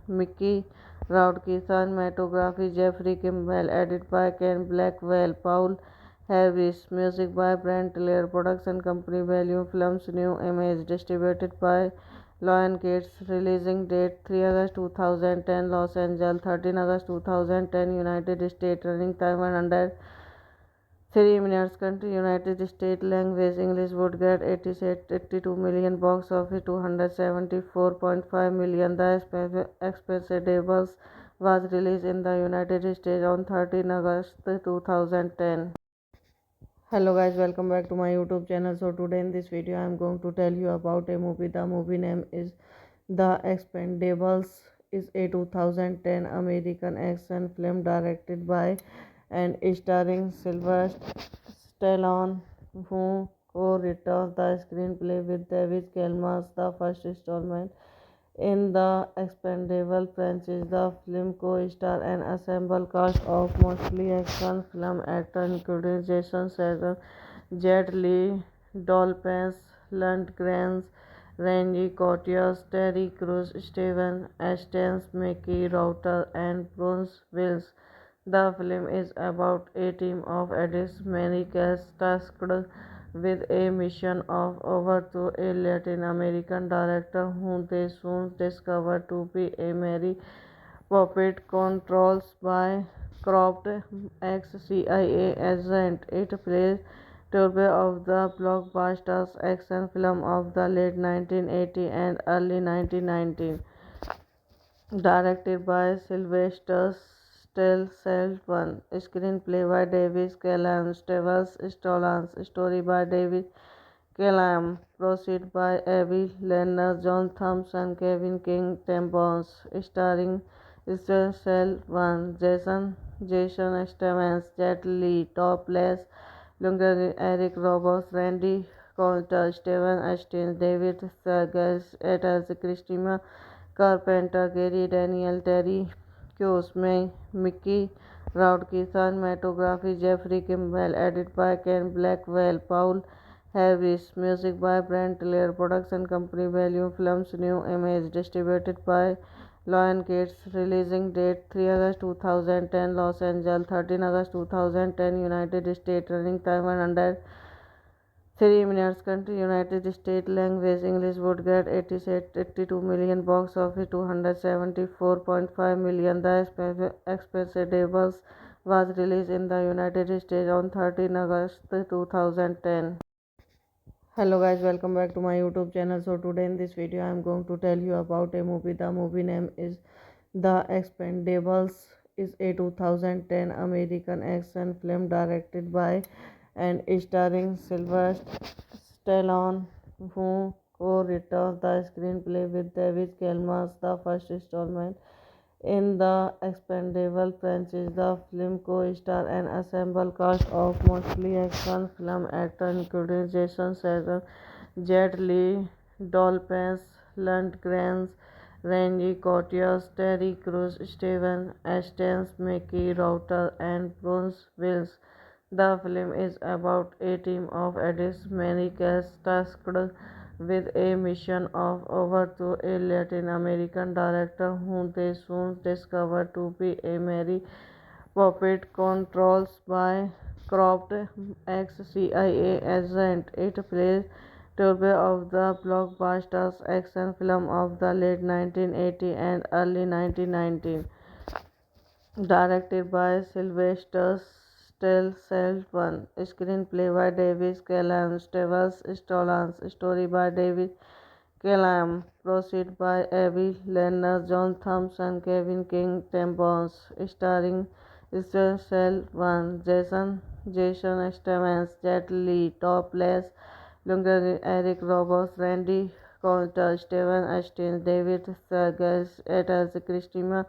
Mickey Rourke, cinematography Jeffrey Kimball, edit by Ken Blackwell, Paul Harris, music by Brent Taylor, production company Value Films, New Image, distributed by Lionsgate, releasing date 3 August 2010, Los Angeles, 13 August 2010, United States, running time 103 minutes, country United States, language English, would get 82 million, box office 274.5 million. The Expendables was released in the United States on 13 August 2010. Hello guys, welcome back to my YouTube channel. So today in this video I am going to tell you about a movie. The movie name is The Expendables. Is a 2010 American action film directed by and starring Sylvester Stallone, who co-wrote the screenplay with David Kelmas. The first installment in the Expendable franchise, the film co-star an ensemble cast of mostly action film actors including Jason Statham, Jet Li, Dolph Lundgren, Randy Couture, Terry Crews, Steven Austin, Mickey Rourke, and Bruce Willis. The film is about a team of addicts, many cast tasked with a mission of overthrow a Latin American director whom they soon discover to be a merry puppet controlled by corrupt ex-CIA agent. It plays turbo of the blockbuster action film of the late 1980s and early 1990s. Directed by Sylvester Stallone, screenplay by David Callum, Stevens Stallone, story by David Callum, proceed by Abbey Lerner, John Thompson, Kevin King, Tim Bones, starring Stallone, Jason Statham, Jet Li, Topless, Lundgren, Eric Roberts, Randy Couture, Steven Austin, David Sedaris, as Christina Carpenter, Gary Daniel, Terry Crews, Mickey Rourke, cinematography Jeffrey Kimball, edit by Ken Blackwell, Paul Harris, music by Brent Taylor, production company Value Films, New Image, distributed by Lionsgate, releasing date 3 August 2010, Los Angeles, 13 August 2010, United States, running time 103 minutes, country United States, language English, would get 82 million, box office 274.5 million. The Expendables was released in the United States on 13 August 2010. Hello guys, welcome back to my YouTube channel. So today in this video I am going to tell you about a movie. The movie name is The Expendables. Is a 2010 American action film directed by and starring Sylvester Stallone, who co-wrote the screenplay with David Kelmas. The first installment in the Expendable franchise, the film co-star an ensemble cast of mostly action film actors including Jason Statham, Jet Li, Dolph Lundgren, Randy Couture, Terry Crews, Steven Austin, Mickey Rourke, and Bruce Willis. The film is about a team of addicts, many cast tasked with a mission of overthrow a Latin American director whom they soon discover to be a merry puppet controlled by corrupt ex-CIA agent. It plays turbo of the blockbuster action film of the late 1980s and early 1990s. Directed by Sylvester Stallone, screenplay by David Callum, Stevens Stallone, story by David Callum, proceed by Abbey Lerner, John Thompson, Kevin King, Tim Bones, starring Cell One, Jason Stevens, Jet Li, Topless, Lundgren, Eric Roberts, Randy Couture, Steven Astin, David Serges, as Christina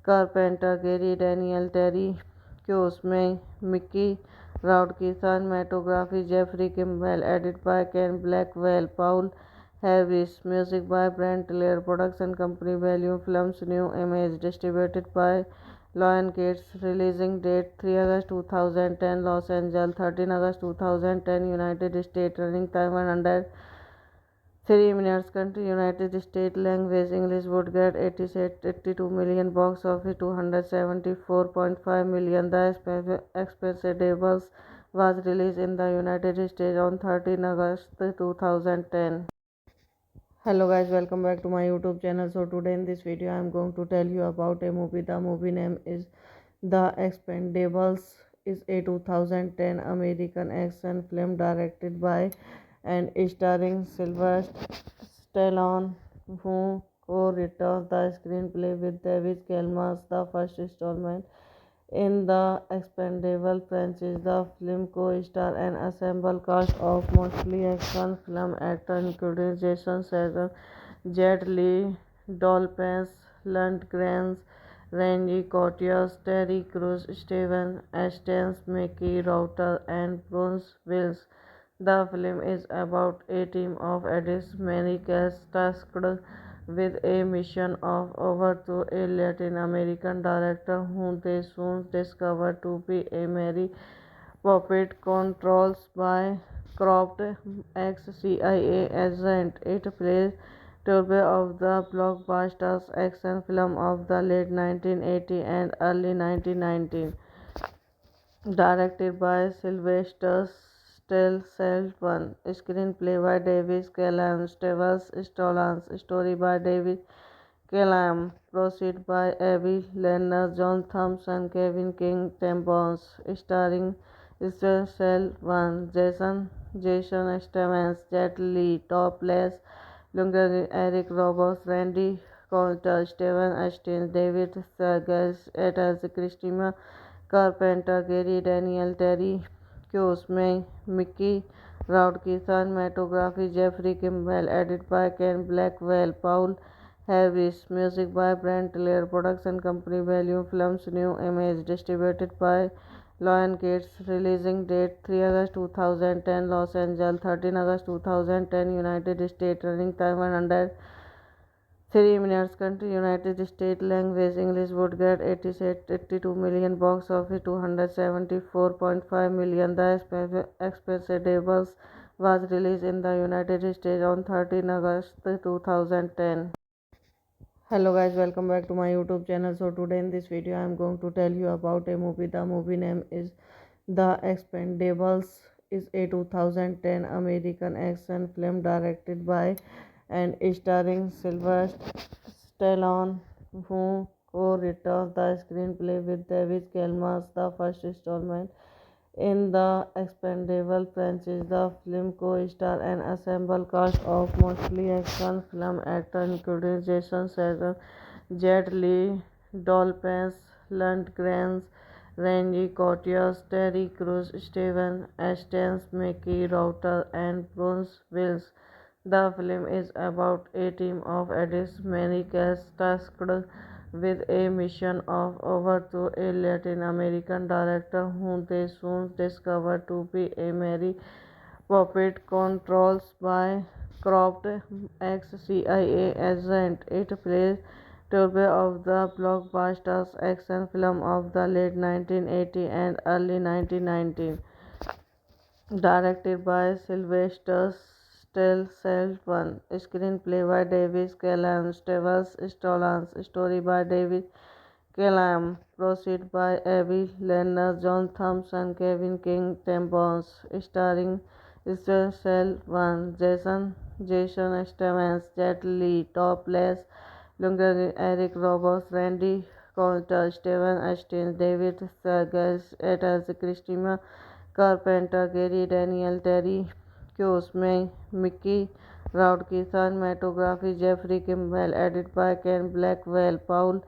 Carpenter, Gary Daniel, Terry Crews, Mickey Rourke, cinematography Jeffrey Kimball, edit by Ken Blackwell, Paul Harris, music by Brent Taylor, production company Value Films, New Image, distributed by Lionsgate, releasing date 3 August 2010, Los Angeles, 13 August 2010, United States, running time 103 minutes, country United States, language English, would get 82 million, box office 274.5 million. The Expendables was released in the United States on 13 August 2010. Hello guys, welcome back to my YouTube channel. So today in this video I am going to tell you about a movie. The movie name is The Expendables. Is a 2010 American action film directed by and starring Sylvester Stallone, who co-wrote the screenplay with David Kelmas. The first installment in the Expendable franchise, the film co-star an ensemble cast of mostly action film actors including Jason Statham, Jet Li, Dolph Lundgren, Randy Couture, Terry Crews, Steven Astin, Mickey Rourke, and Bruce Willis. The film is about a team of addicts, many cast tasked with a mission of overthrow a Latin American director whom they soon discover to be a merry puppet controlled by corrupt ex-CIA agent. It plays Turbo of the blockbuster action film of the late 1980s and early 1990s, directed by Sylvester Stallone, screenplay by David Callum, Stevens story by David Callum, proceed by Avi Lerner, John Thompson, Kevin King, Tim Bones, starring Cell One, Jason Stevens, Jet Li, Topless, Lundgren, Eric Roberts, Randy Couture, Steven Astin, David Serges, as Christina Carpenter, Gary Daniel, Terry Crews, Mickey Rourke, cinematography Jeffrey Kimball, edit by Ken Blackwell, Paul Harris, music by Brent Taylor, production company Value Films, New Image, distributed by Lionsgate, releasing date 3 August 2010, Los Angeles, 13 August 2010, United States, running time 103 minutes, country United States, language English, would get 82 million, box office 274.5 million. The Expendables was released in the United States on 13 August 2010. Hello guys, welcome back to my YouTube channel. So today in this video I am going to tell you about a movie. The movie name is The Expendables. Is a 2010 American action film directed by and starring Sylvester Stallone, who co-wrote the screenplay with David Kelmas. The first installment in the Expendable franchise, the film co-star an ensemble cast of mostly action film actors including Jason Statham, Jet Li, Dolph Lundgren, Randy Couture, Terry Crews, Steven Astin, Mickey Rourke, and Bruce Willis. The film is about a team of addicts, many cast tasked with a mission of overthrow a Latin American director whom they soon discover to be a merry puppet controlled by corrupt ex-CIA agent. It plays Turbo of the blockbuster action film of the late 1980s and early 1990s, directed by Sylvester Stallone, screenplay by David Callum, Stallone, story by David Callum, proceed by Avi Lerner, John Thompson, Kevin King, Tim Bones, starring Cell One, Jason Stevens, Jet Li, Topless, Lundgren, Eric Roberts, Randy Couture, Steven Astin, David Serges, as Christina Carpenter, Gary Daniel, Terry Crews, Mickey Rourke, cinematography Jeffrey Kimball, edit by Ken Blackwell, Paul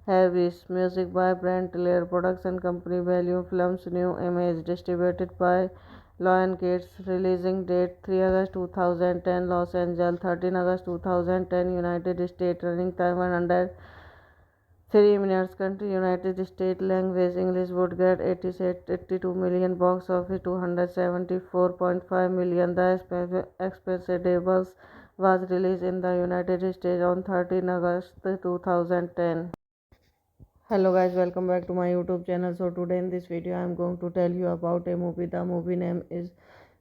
Harris. Music by Brent Taylor. Production company Value Films. New image distributed by Lionsgate. Releasing date 3 August 2010 Los Angeles, 13 August 2010 United States. Running time 103 minutes. Country United States. Language English. Would get 82 million. Box office 274.5 million. The Expendables was released in the United States on 13 August 2010. Hello guys, welcome back to my YouTube channel. So today in this video I am going to tell you about a movie. The movie name is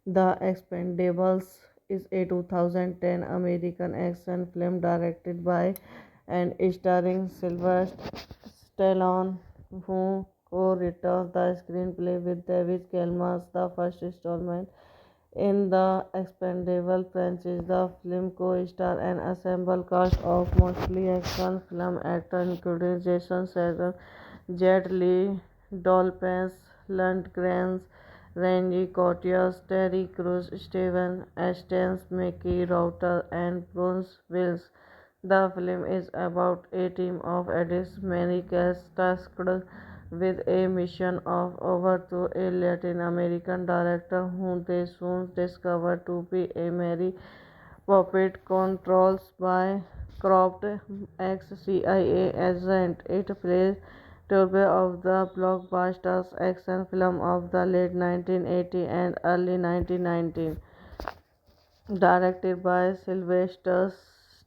The Expendables. Is a 2010 American action film directed by and starring Sylvester Stallone, who co-wrote the screenplay with David Kelmas. The first installment in the Expendable franchise. The film co-star an ensemble cast of mostly action film actors including Jason Statham, Jet Li, Dolph Lundgren, Randy Couture, Terry Crews, Steven Astin, Mickey Rourke, and Bruce Willis. The film is about a team of addicts, many tasked with a mission of over to a Latin American director whom they soon discover to be a merry puppet controlled by corrupt ex-CIA agent. It plays turbo of the blockbuster action film of the late 1980s and early 1990s, directed by Sylvester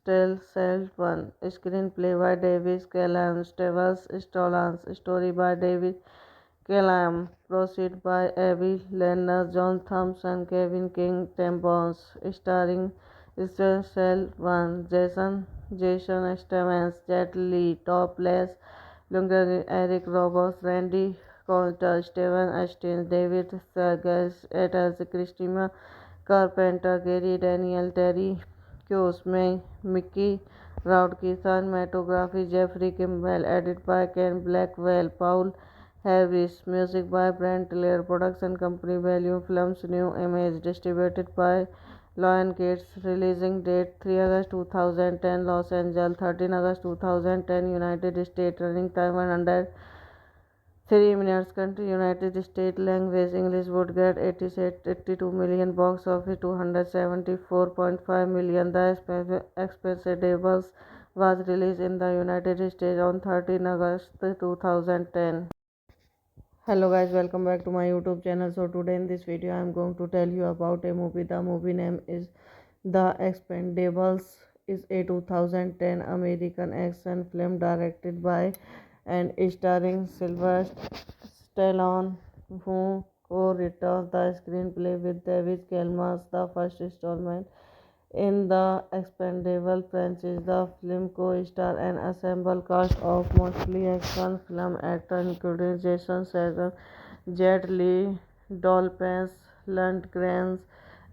Stallone. Screenplay by David Callum, Stallone. Story by David Callum. Proceed by Avi Lerner, John Thompson, Kevin King, Tim Bones. Starring Stallone, Jason Statham, Jet Li, Topless, Lundgren, Eric Roberts, Randy Couture, Steven Astin, David Seagal, Etels, Christina Carpenter, Gary Daniel, Terry Crews, Mickey Rourke, cinematography Jeffrey Kimball, edit by Ken Blackwell, Paul Harris, music by Brent Taylor, production company Value Films, New image distributed by Lionsgate, releasing date 3 August 2010 Los Angeles, 13 August 2010 United States, running time 103 minutes. Country United States. Language English. Would get 82 million. Box office 274.5 million. The Expendables was released in the United States on 13 August 2010. Hello guys, welcome back to my YouTube channel. So today in this video I am going to tell you about a movie. The movie name is The Expendables. Is a 2010 American action film directed by and starring Sylvester Stallone, who co-wrote the screenplay with David Kelmas. The first installment in the Expendable franchise. The film co-star an ensemble cast of mostly action film actors including Jason Statham, Jet Li, Dolph Lundgren,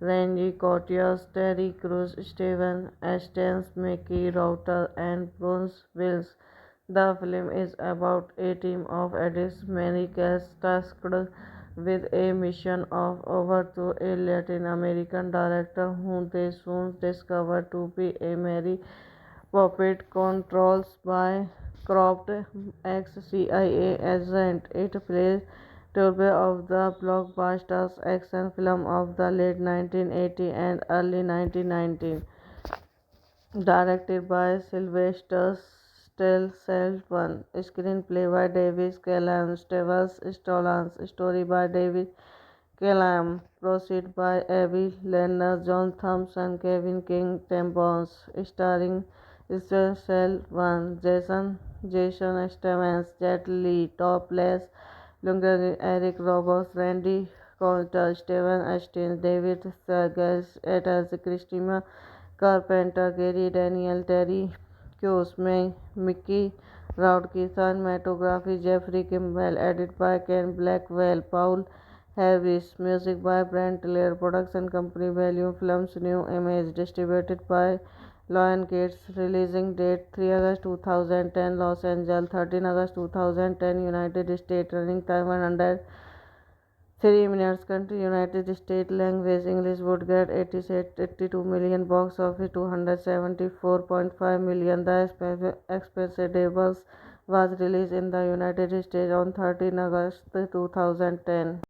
Randy Couture, Terry Crews, Steven Astin, Mickey Rourke, and Bruce Willis. The film is about a team of addicts, many tasked with a mission of overthrow a Latin American director whom they soon discover to be a merry puppet controlled by corrupt ex-CIA agent. It plays turbo of the blockbuster action film of the late 1980s and early 1990s, directed by Sylvester Stallone. Screenplay by David Callum, Stallone. Story by David Callum. Proceed by Avi Lerner, John Thompson, Kevin King, Tim Bones. Starring Stallone, Jason Statham, Jet Li, Topless, Lundgren, Eric Roberts, Randy Couture, Steven Astin, David Seagal, Etels, Christina Carpenter, Gary Daniel, Terry Crews, Mickey Rourke, cinematography Jeffrey Kimball, edit by Ken Blackwell, Paul Harris, music by Brent Taylor, production company Value Films, New image distributed by Lionsgate, releasing date 3 August 2010 Los Angeles, 13 August 2010 United States, running time 103 minutes. Country United States. Language English. Would get 82 million. Box office 274.5 million. The Expendables was released in the United States on 13 August 2010.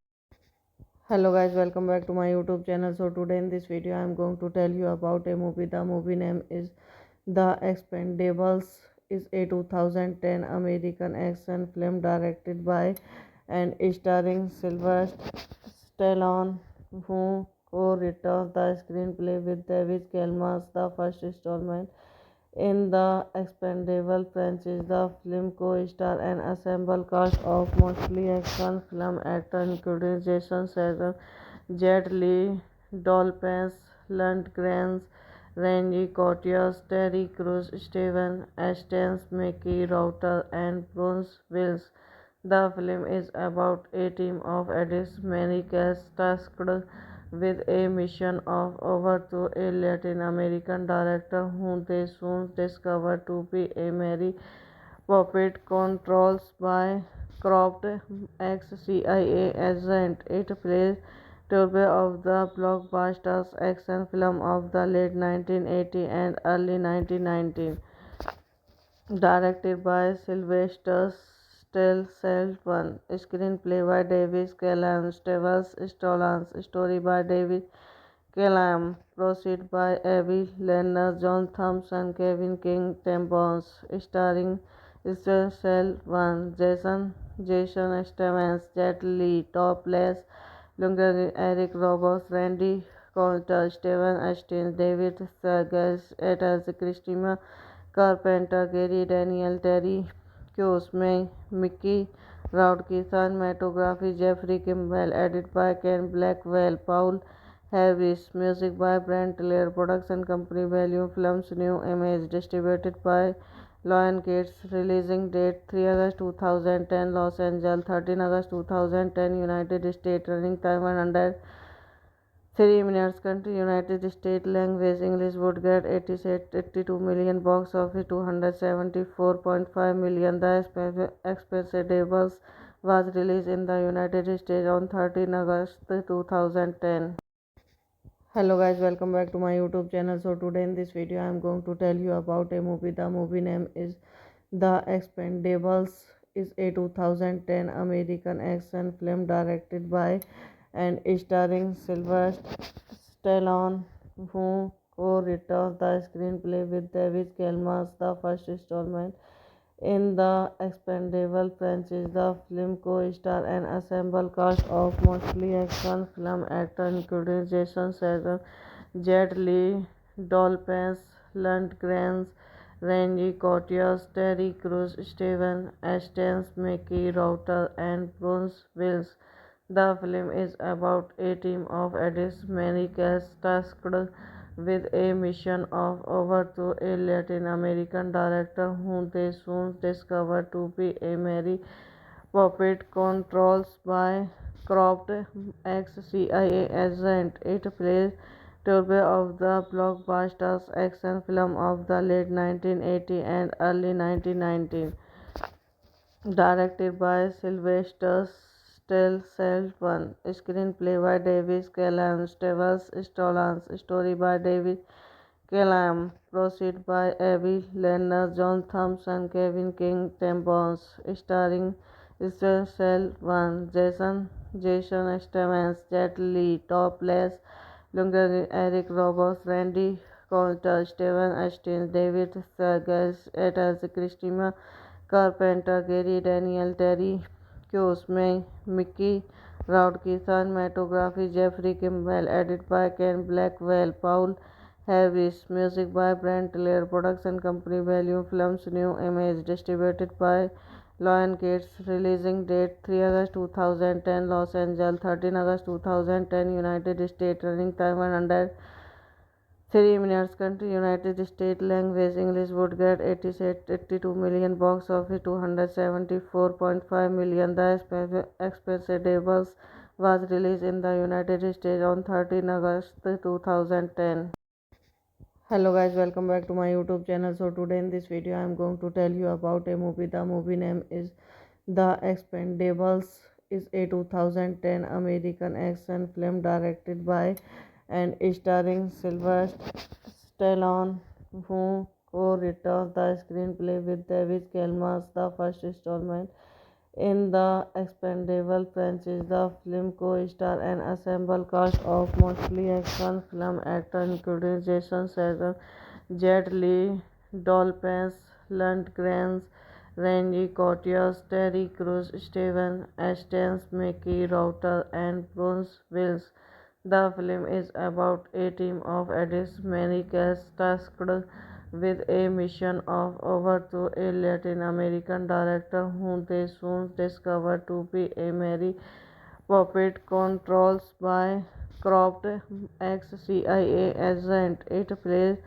Hello guys, welcome back to my YouTube channel. So today in this video I am going to tell you about a movie. The movie name is The Expendables. Is a 2010 American action film directed by and starring Sylvester Stallone, who co-wrote the screenplay with David Kelmas. The first installment in the Expendable franchise, the film co-star an ensemble cast of mostly action film actors including Jason Statham, Jet Li, Dolphins Lundgren, Randy Couture, Terry Crews, Steven Astin, Mickey Router, and Bruce Willis. The film is about a team of addicts, many cast tasked with a mission of overthrow a Latin American director whom they soon discover to be a merry puppet controlled by corrupt ex-CIA agent. It plays Turbo of the blockbuster action film of the late 1980s and early 1990s, directed by Sylvester Stallone, screenplay by David Callan, Stallone, story by David Callan, proceed by Avi Lerner, John Thompson, Kevin King, Tim Bones, starring Stallone, Jason Statham, Jet Li, Topless, Lundgren, Eric Roberts, Randy Couture, Steven Astin, David Segal, Ethel Christina Carpenter, Gary Daniel, Terry Crews, Mickey Rourke, cinematography Jeffrey Kimball, edit by Ken Blackwell, Paul Harris, music by Brent Taylor, production company Value Films, New Image, distributed by Lionsgate, releasing date 3 August 2010, Los Angeles, 13 August 2010, United States, running time 100 3 minutes. Country United States. Language English. Would get 82 million. Box office 274.5 million. The Expendables was released in the United States on 13 August 2010. Hello guys, welcome back to my YouTube channel. So today in this video I am going to tell you about a movie. The movie name is The Expendables. Is a 2010 American action film directed by and starring Sylvester Stallone, who co-wrote the screenplay with David Kelmas. The first installment in the Expendable franchise, the film co-star an ensemble cast of mostly action film actors including Jason Statham, Jet Li, Dolphins Lundgren, Randy Couture, Terry Crews, Steven Astin, Mickey Router, and Bruce Willis. The film is about a team of addicts, many cast tasked with a mission of overthrow a Latin American director whom they soon discover to be a merry puppet controlled by corrupt ex-CIA agent. It plays Turbo of the blockbuster action film of the late 1980s and early 1990s, directed by Sylvester Stallone, screenplay by David Callan, Stallone, story by David Callan, proceed by Avi Lerner, John Thompson, Kevin King, Tim Bones, starring Stallone, Jason Statham, Jet Li, Topless, Lundgren, Eric Roberts, Randy Couture, Steven Astin, David Segal, Ethel Christina Carpenter, Gary Daniel, Terry Crews, Mickey Rourke, cinematography Jeffrey Kimball, edit by Ken Blackwell, Paul Harris, music by Brent Taylor, production company Value Films, New Image, distributed by Lionsgate, releasing date 3 August 2010, Los Angeles, 13 August 2010, United States, running time 100 3 minutes. Country United States. Language English. Would get 82 million. Box office 274.5 million. The Expendables was released in the United States on 13 August 2010. Hello guys, welcome back to my YouTube channel. So today in this video I am going to tell you about a movie. The movie name is The Expendables. Is a 2010 American action film directed by and starring Sylvester Stallone, who co-wrote the screenplay with David Kelmas, the first installment in the Expendable franchise. The film co-starred an ensemble cast of mostly action film actors including Jason Statham, Jet Li, Dolphins Lundgren, Randy Couture, Terry Crews, Steven Astin, Mickey Router, and Bruce Willis. The film is about a team of addicts, many cast tasked with a mission of over to a Latin American director whom they soon discover to be a merry puppet controlled by corrupt ex-CIA agent. It plays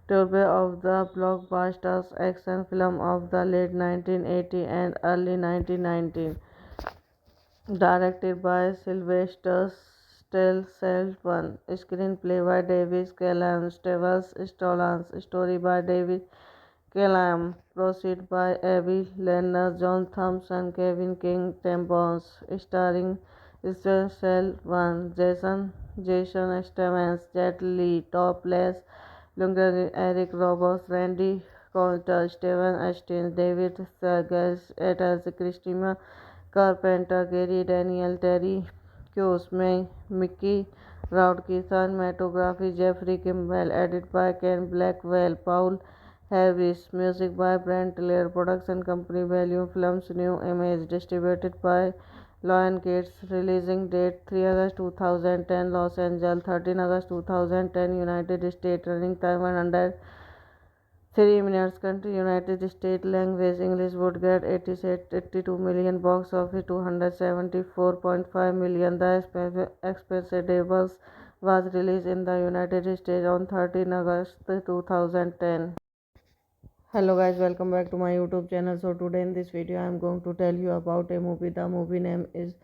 Turbo of the blockbuster action film of the late 1980s and early 1990s, directed by Sylvester Stallone, screenplay by David Callan, Stevens story by David Callan, proceed by Avi Lerner, John Thompson, Kevin King, Tim Bones, starring Stallone, Jason Statham, Jet Li, Topless, Lundgren, Eric Roberts, Randy Couture, Steven Astin, David Sedaris, Etas, Christina Carpenter, Gary Daniel, Terry Crews, Mickey Rourke, cinematography Jeffrey Kimball, edited by Ken Blackwell, Paul Harris, music by Brent Taylor, production company Value Films, New Image, distributed by Lionsgate, releasing date 3 August 2010, Los Angeles, 13 August 2010, United States, running time 103 minutes, country United States, language English, would get 82 million, box office 274.5 million. The Expendables was released in the United States on 13 August 2010. Hello guys, welcome back to my YouTube channel. So today in this video I am going to tell you about a movie. The movie name is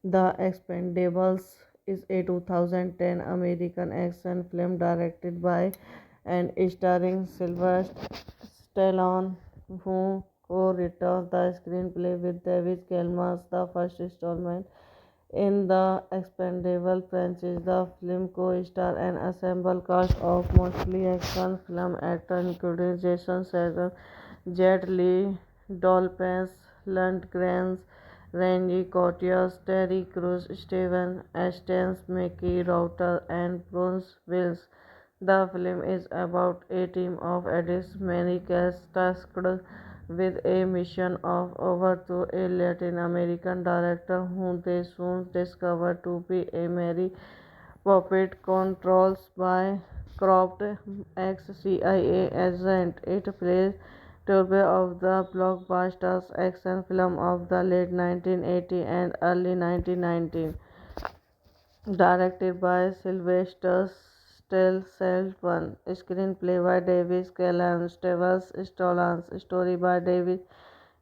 The Expendables. Is a 2010 American action film directed by and starring Sylvester Stallone, who co-wrote the screenplay with David Kelmas, the first installment in the Expendable franchise. The film co-starred an ensemble cast of mostly action film actors including Jason Statham, Jet Li, Dolphins Lundgren, Randy Couture, Terry Crews, Steven Astin, Mickey Router, and Bruce Willis. The film is about a team of addicts, many cast tasked with a mission of over to a Latin American director whom they soon discover to be a merry puppet controlled by corrupt ex-CIA agent. It plays Turbo of the blockbuster action film of the late 1980s and early 1990s, directed by Sylvester Stallone, screenplay by David Callan, Stallone, story by David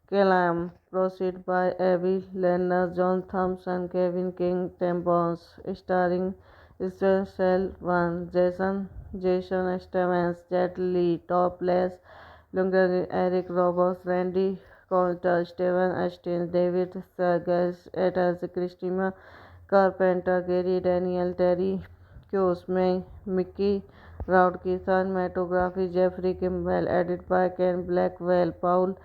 Callan, proceed by Avi Lerner, John Thompson, Kevin King, Tim Bones, starring Stallone, Jason Statham, Jet Li, Topless, Lundgren, Eric Roberts, Randy Couture, Steven Astin, David Sedaris, Etas, Christina Carpenter, Gary Daniel, Terry Crews, Mickey Rourke, cinematography Jeffrey Kimball, edited by Ken Blackwell, Paul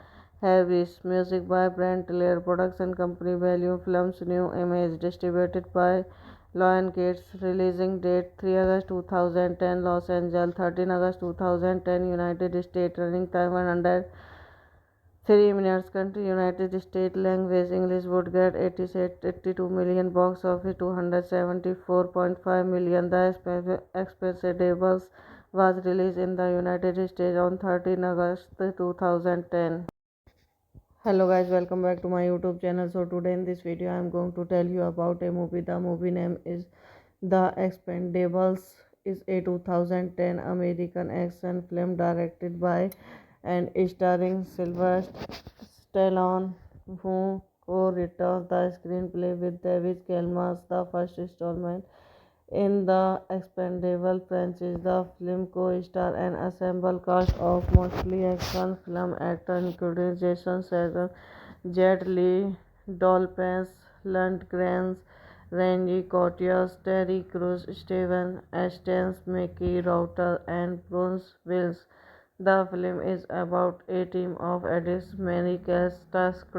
Harris, music by Brent Taylor, production company Value Films, New Image, distributed by Lionsgate, releasing date 3 August 2010, Los Angeles, 13 August 2010, United States, running time 103 minutes, country United States, language English, would get 82 million, box office 274.5 million. The Expendables was released in the United States on 13 August 2010. Hello guys, welcome back to my YouTube channel. So today in this video I am going to tell you about a movie. The movie name is The Expendables. Is a 2010 American action film directed by and starring Sylvester Stallone, who co-wrote the screenplay with David Kelmas, the first installment in the Expendable franchise. The film co-starred an ensemble cast of mostly action film actors including Jason Statham, Jet Li, Dolphins Lundgren, Randy Couture, Terry Crews, Steven Astin, Mickey Router, and Bruce Willis. The film is about a team of addicts, many cats tasked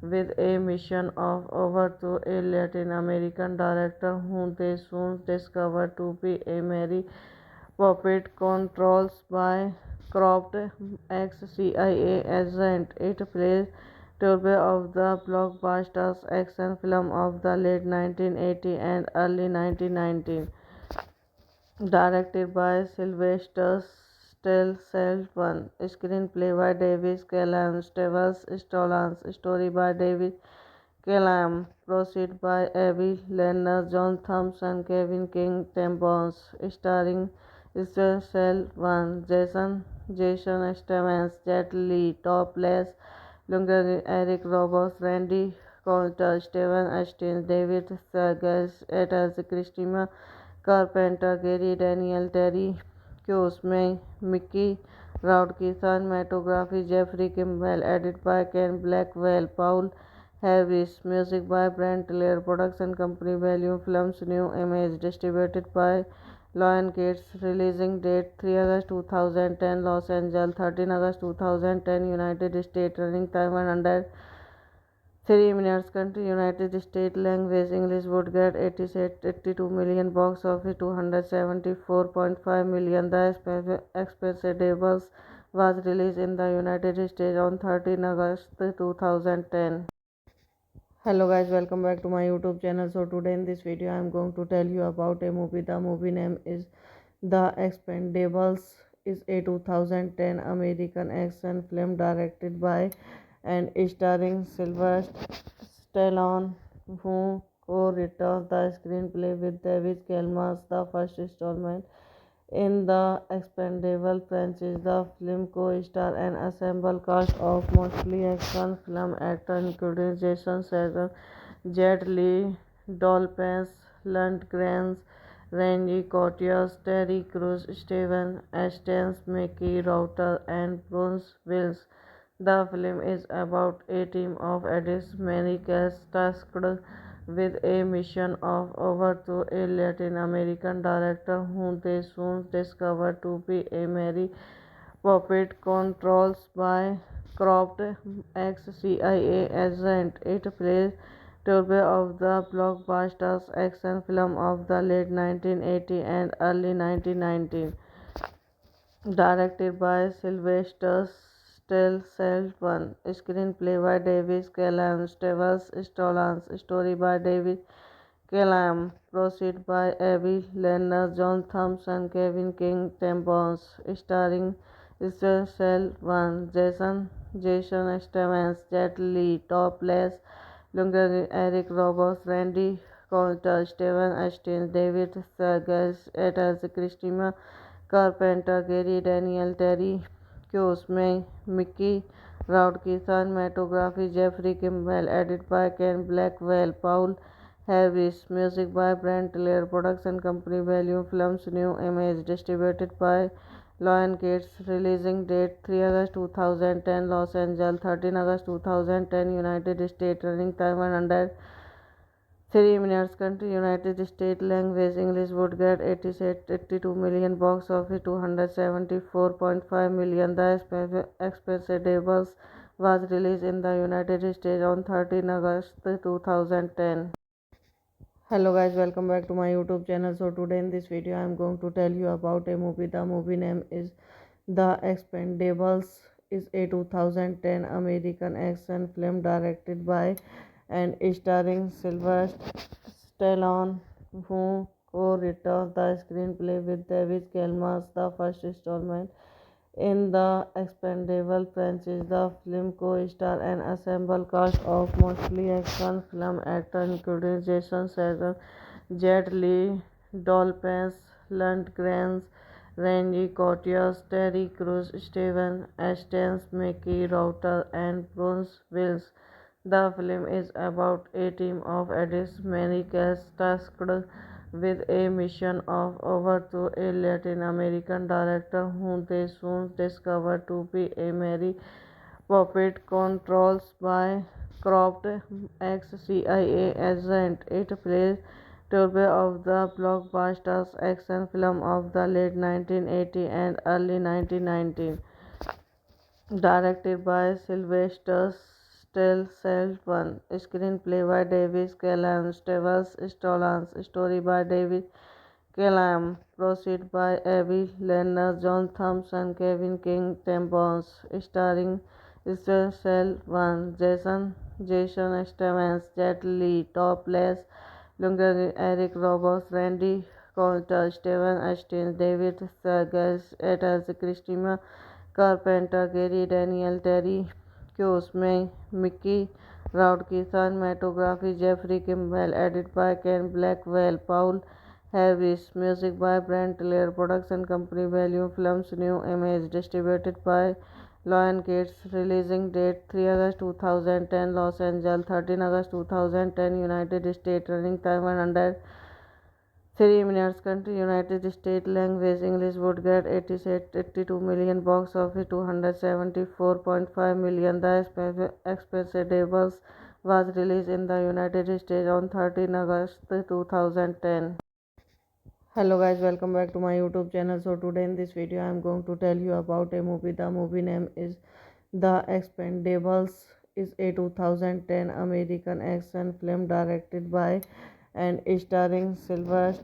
with a mission of over to a Latin American director whom they soon discover to be a merry puppet controlled by corrupt ex-CIA agent. It plays Turbo of the blockbusters action film of the late 1980 and early 1990, directed by Sylvester Stallone, screenplay by David Callum, Stevens Stallone, story by David Callum, proceed by Abby Lerner, John Thompson, Kevin King, Tim Bones, starring Stallone, Jason Statham, Jet Li, Topless, Lundgren, Eric Roberts, Randy Couture, Steven Austin, David Sedaris, Etas, Christina Carpenter, Gary Daniel, Terry Crews, Mickey Rourke, cinematography Jeffrey Kimball, edit by Ken Blackwell, Paul Harris, music by Brent Taylor, production company Value Films, New Image, distributed by Lionsgate, releasing date 3 August 2010, Los Angeles, 13 August 2010, United States, running time 100 3 minutes. Country United States. Language English. Would get 82 million. Box office 274.5 million. The Expendables was released in the United States on 13 August 2010. Hello guys, welcome back to my YouTube channel. So today in this video I am going to tell you about a movie. The movie name is The Expendables. Is a 2010 American action film directed by and starring Sylvester Stallone, who co-wrote the screenplay with David Kelmas. The first installment in the Expendable franchise, the film co-star an ensemble cast of mostly action film actors including Jason Statham, Jet Li, Dolph Lundgren, Randy Couture, Terry Crews, Steven Astin, Mickey Rourke, and Bruce Willis. The film is about a team of addicts, many cats tasked with a mission of over to a Latin American director whom they soon discover to be a merry puppet controlled by corrupt ex-CIA agent. It plays Turbo of the blockbusters action film of the late 1980 and early 1990, directed by Sylvester Stallone, screenplay by David Callum, Stevens Stallone, story by David Callum, proceed by Abby Lerner, John Thompson, Kevin King, Tim Bones, starring Stallone, Jason Statham, Jet Li, Topless, Lundgren, Eric Roberts, Randy Couture, Steven Austin, David Sedaris, Etas, Christina Carpenter, Gary Daniel, Terry Crews, Mickey Rourke, cinematography Jeffrey Kimball, edit by Ken Blackwell, Paul Harris, music by Brent Taylor, production company Value Films, New Image, distributed by Lionsgate, releasing date 3 August 2010, Los Angeles, 13 August 2010, United States, running time 100 3 minutes. Country United States. Language English. Would get 82 million. Box office 274.5 million. The Expendables was released in the United States on 13 August 2010. Hello guys, welcome back to my YouTube channel. So today in this video I am going to tell you about a movie. The movie name is The Expendables. Is a 2010 American action film directed by and starring Sylvester Stallone, who co-wrote the screenplay with David Kelmas. The first installment in the Expendable franchise, the film co-star an ensemble cast of mostly action film actors including Jason Statham, Jet Li, Dolph Lundgren, Randy Couture, Terry Crews, Steven Astin, Mickey Rourke, and Bruce Willis. The film is about a team of addicts, many cats tasked with a mission of over to a Latin American director whom they soon discover to be a merry puppet controlled by corrupt ex-CIA agent. It plays turbo of the blockbuster action film of the late 1980 and early 1990s. Directed by Sylvester Stallone, screenplay by David Callum, Stallone, story by David Callum, proceed by Abbey Lerner, John Thompson, Kevin King, Tim Bones, starring Stallone, Jason Statham, Jet Li, Topless, Lundgren, Eric Roberts, Randy Couture, Steven Austin, David Sedaris, Etas, Christina Carpenter, Gary Daniel, Terry Crews, Mickey Rourke, cinematography Jeffrey Kimball, edited by Ken Blackwell, Paul Harris, music by Brent Taylor, production company Value Films, New Image, distributed by Lionsgate, releasing date 3 August 2010, Los Angeles, 13 August 2010, United States, running time 103 minutes, country United States, language English, would get 82 million, box office 274.5 million. The Expendables was released in the United States on 13 August 2010. Hello guys, welcome back to my YouTube channel. So today in this video I am going to tell you about a movie. The movie name is The Expendables. Is a 2010 American action film directed by and starring Sylvester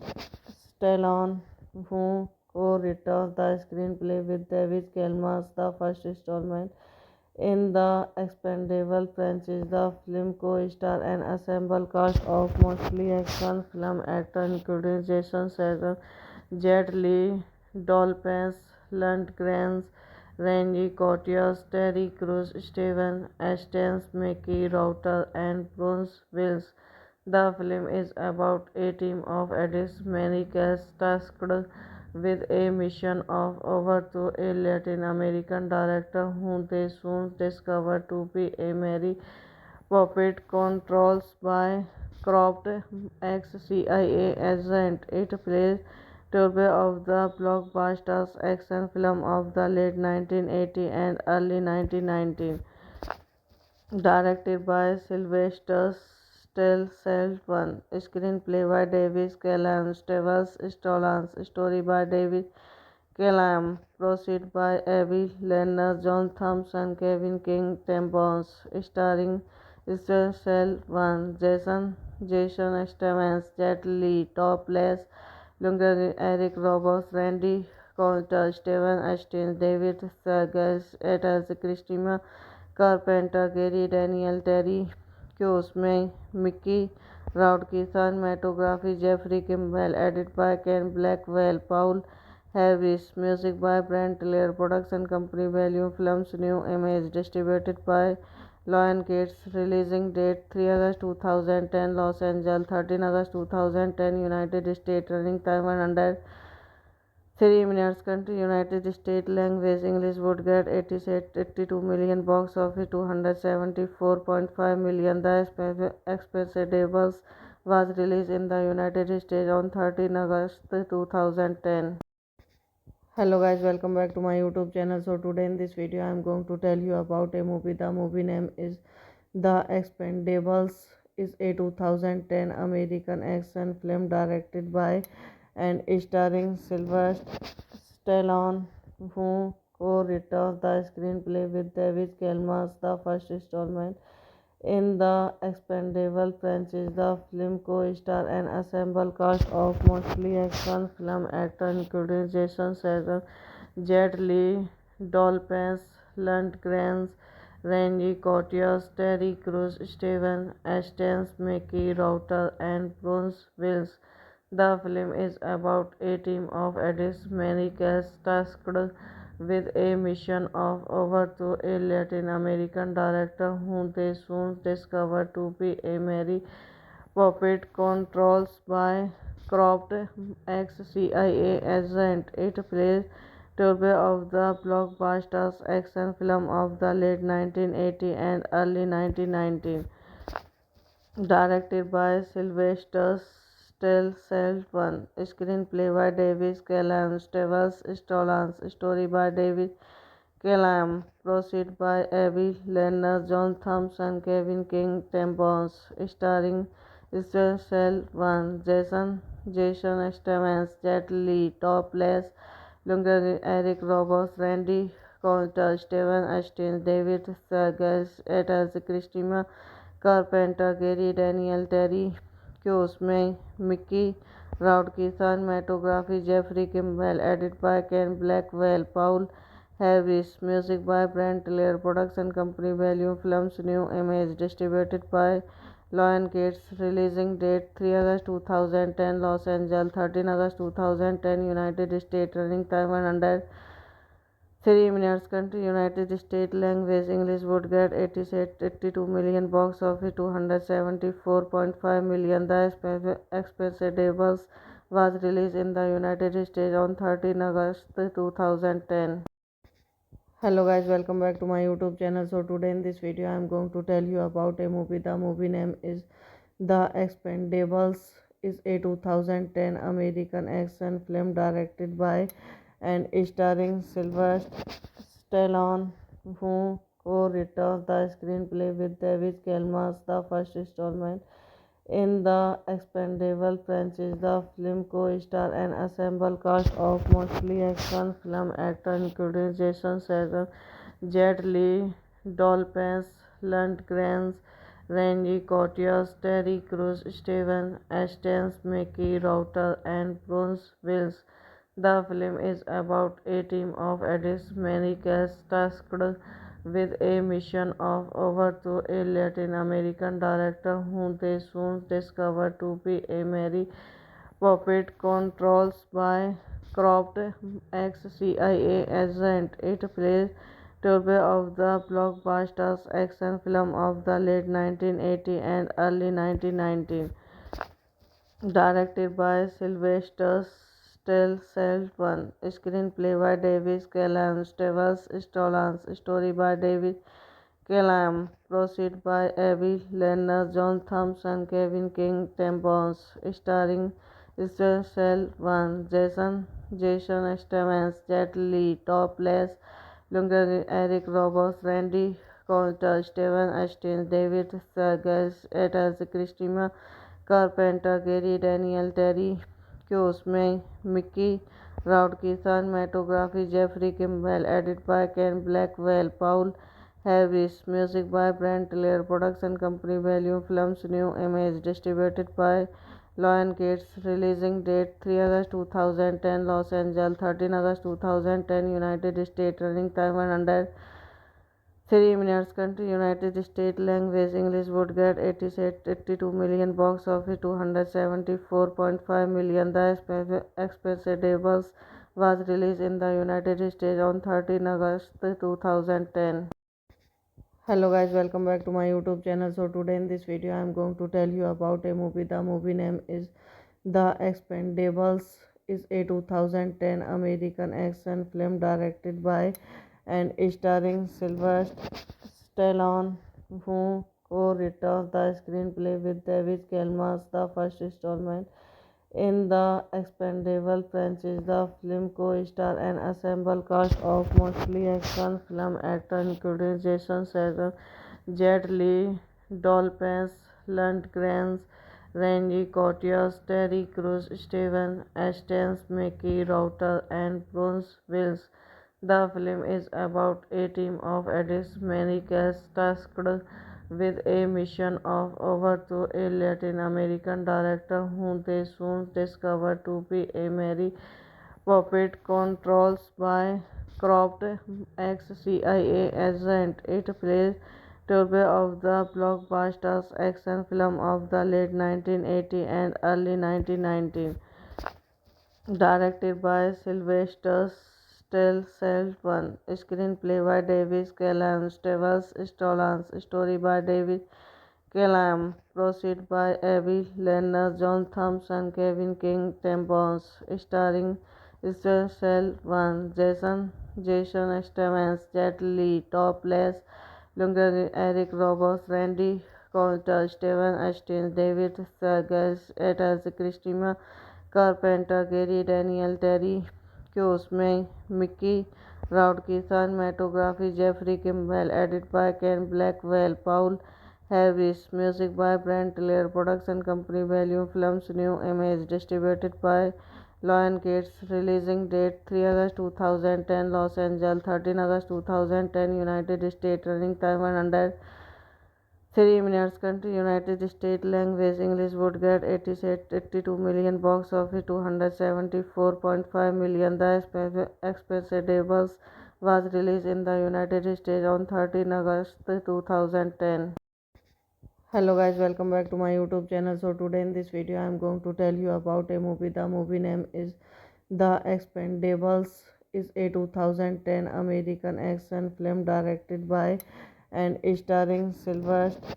Stallone, who co-wrote the screenplay with David Kelmas. The first installment in the Expendable franchise, the film co-star an ensemble cast of mostly action film actors including Jason Statham, Jet Li, Dolph Lundgren, Randy Couture, Terry Crews, Steven Austin, Mickey Rourke, and Bruce Willis. The film is about a team of addicts, many cast tasked with a mission of overthrow a Latin American director whom they soon discover to be a merry puppet controlled by corrupt ex-CIA agent. It plays turbo of the blockbuster action film of the late 1980s and early 1990s. Directed by Sylvester Stallone, screenplay by David Callum, Stallone, story by David Callum, proceed by Abbey Lerner, John Thompson, Kevin King, Tim Bones, starring Stallone, Jason Statham, Jet Li, Topless, Lundgren, Eric Roberts, Randy Couture, Steven Austin, David Sedaris, Etas, Christina Carpenter, Gary Daniel, Terry Crews, Mickey Rourke, cinematography Jeffrey Kimball, edited by Ken Blackwell, Paul Harris, music by Brent Taylor, production company Value Films, New Image, distributed by Lionsgate, releasing date 3 August 2010, Los Angeles, 13 August 2010, United States, running time 103 minutes, country United States, language English, would get 82 million, box office 274.5 million. The Expendables was released in the United States on 13 August 2010. Hello guys, welcome back to my YouTube channel. So today in this video I am going to tell you about a movie. The movie name is The Expendables. Is a 2010 American action film directed by and starring Sylvester Stallone, who co-wrote the screenplay with David Kelmas. The first installment in the Expendable franchise, the film co-star an ensemble cast of mostly action film actors including Jason Statham, Jet Li, Dolph Lundgren, Randy Couture, Terry Crews, Steven Austin, Mickey Rourke, and Bruce Willis. The film is about a team of addicts, many cast tasked with a mission of overthrow a Latin American director whom they soon discover to be a merry puppet controlled by corrupt ex-CIA agent. It plays turbo of the blockbuster action film of the late 1980s and early 1990s. Directed by Sylvester Stallone, screenplay by David Callum, Stallone, story by David Callum, proceed by Abbey Lerner, John Thompson, Kevin King, Tim Bones, starring Selvan, Jason Stevens, Jet Li, Topless, Lundgren, Eric Roberts, Randy Couture, Steven Astin, David Serges, Etas, Christina Carpenter, Gary Daniel, Terry Crews, Mickey Rourke, cinematography Jeffrey Kimball, edit by Ken Blackwell, Paul Harris, music by Brent Taylor, production company Value Films, New Image, distributed by Lionsgate, releasing date 3 August 2010, Los Angeles, 13 August 2010, United States, running time 103 minutes, country United States, language English, would get 82 million, box office 274.5 million. The Expendables was released in the United States on 13 August 2010. Hello guys, welcome back to my YouTube channel. So today in this video I am going to tell you about a movie. The movie name is The Expendables. Is a 2010 American action film directed by and starring Sylvester Stallone, who co-wrote the screenplay with David Kelmas. The first installment in the Expendable franchise, the film co-star an ensemble cast of mostly action film actors including Jason Statham, Jet Li, Dolph Lundgren, Randy Couture, Terry Crews, Steven Astin, Mickey Rourke, and Bruce Willis. The film is about a team of addicts, many cast tasked with a mission of overthrow a Latin American director whom they soon discover to be a merry puppet controlled by corrupt ex-CIA agent. It plays Turbo of the blockbuster action film of the late 1980s and early 1990s, directed by Sylvester Stallone, screenplay by David Callum, Stevens story by David Callum, proceed by Avi Lerner, John Thompson, Kevin King, Tim Bones, starring Selvan, Jason Stevens, Jet Li, Topless, Lundgren, Eric Roberts, Randy Couture, Steven Astin, David Serges, Etas, Christina Carpenter, Gary Daniel, Terry Crews, Mickey Rourke, cinematography Jeffrey Kimball, edit by Ken Blackwell, Paul Harris, music by Brent Taylor, production company Value Films, New Image, distributed by Lionsgate, releasing date 3 August 2010, Los Angeles, 13 August 2010, United States, running time 103 minutes, country United States, language English, would get 82 million, box office 274.5 million. The Expendables was released in the United States on 13 August 2010. Hello guys, welcome back to my YouTube channel. So today in this video I am going to tell you about a movie. The movie name is The Expendables. Is a 2010 American action film directed by and starring Sylvester Stallone, who co-wrote the screenplay with David Kelmas. The first installment in the Expendable franchise, the film co-star an ensemble cast of mostly action film actors including Jason Statham, Jet Li, Dolph Lundgren, Randy Couture, Terry Crews, Steven Astin, Mickey Rourke, and Bruce Willis. The film is about a team of addicts, many cast tasked with a mission of overthrow a Latin American director whom they soon discover to be a merry puppet controlled by corrupt ex-CIA agent. It plays Turbo of the blockbuster action film of the late 1980s and early 1990s, directed by Sylvester Stallone, screenplay by David Callum, Stallone, story by David Callum, proceed by Avi Lerner, John Thompson, Kevin King, Tim Bones, starring Selvan, Jason Stevens, Jet Li, Topless, Lundgren, Eric Roberts, Randy Couture, Steven Astin, David Serges, Etas, Christina Carpenter, Gary Daniel, Terry Crews, Mickey Rourke, cinematography Jeffrey Kimball, edit by Ken Blackwell, Paul Harris. Music by Brent Taylor. Production company Value Films. New image distributed by Lionsgate. Releasing date 3 August 2010 Los Angeles, 13 August 2010 United States. Running time 103 minutes. Country United States. Language English. Would get 82 million. Box office 274.5 million. The Expendables was released in the United States on 13 August 2010. Hello guys, welcome back to my YouTube channel. So today in this video I am going to tell you about a movie. The movie name is The Expendables. Is a 2010 American action film directed by and starring Sylvester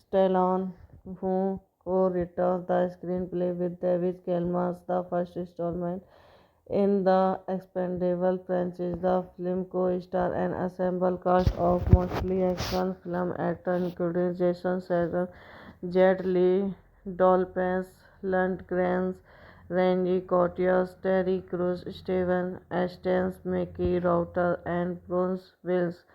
Stallone, who co-wrote the screenplay with David Kelmas. The first installment in the Expendable franchise, the film co-star an ensemble cast of mostly action film actors including Jason Statham, Jet Li, Dolphins Lundgren, Randy Couture, Terry Crews, Steven Astin, Mickey Rourke, and Bruce Willis.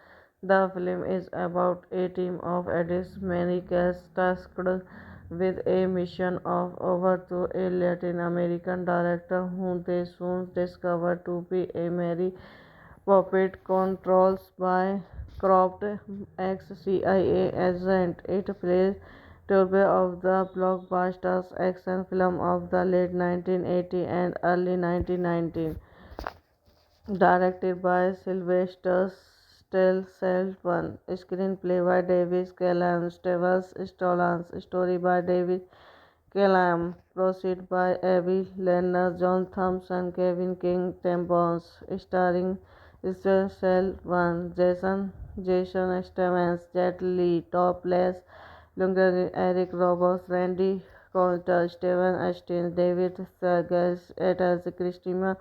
The film is about a team of addicts, many cast tasked with a mission of overthrow a Latin American director whom they soon discover to be a merry puppet controlled by corrupt ex-CIA agent. It plays Turbo of the blockbuster action film of the late 1980s and early 1990s, directed by Sylvester Stallone, screenplay by David Callum, Stallone, story by David Callum, proceed by Avi Lerner, John Thompson, Kevin King, Tim Bones, starring Stallone, Jason Statham, Jet Li, Topless, Lundgren, Eric Roberts, Randy Couture, Steven Astin, David Segal, Ethel Christina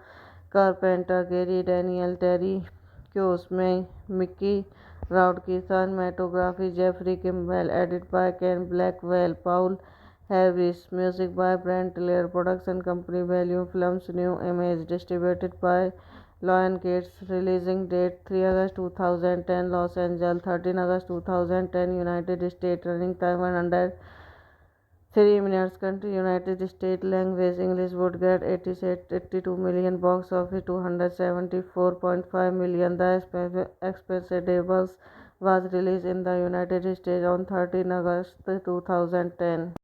Carpenter, Gary Daniel, Terry Crews, Mickey Rourke, cinematography Jeffrey Kimball, edit by Ken Blackwell, Paul Harris, music by Brent Taylor, production company Value Films, New image distributed by Lionsgate, releasing date 3 August 2010 Los Angeles, 13 August 2010 United States, running time 103 minutes. Country United States. Language English. Would get 82 million. Box office 274.5 million. The Expendables was released in the United States on 13 August 2010.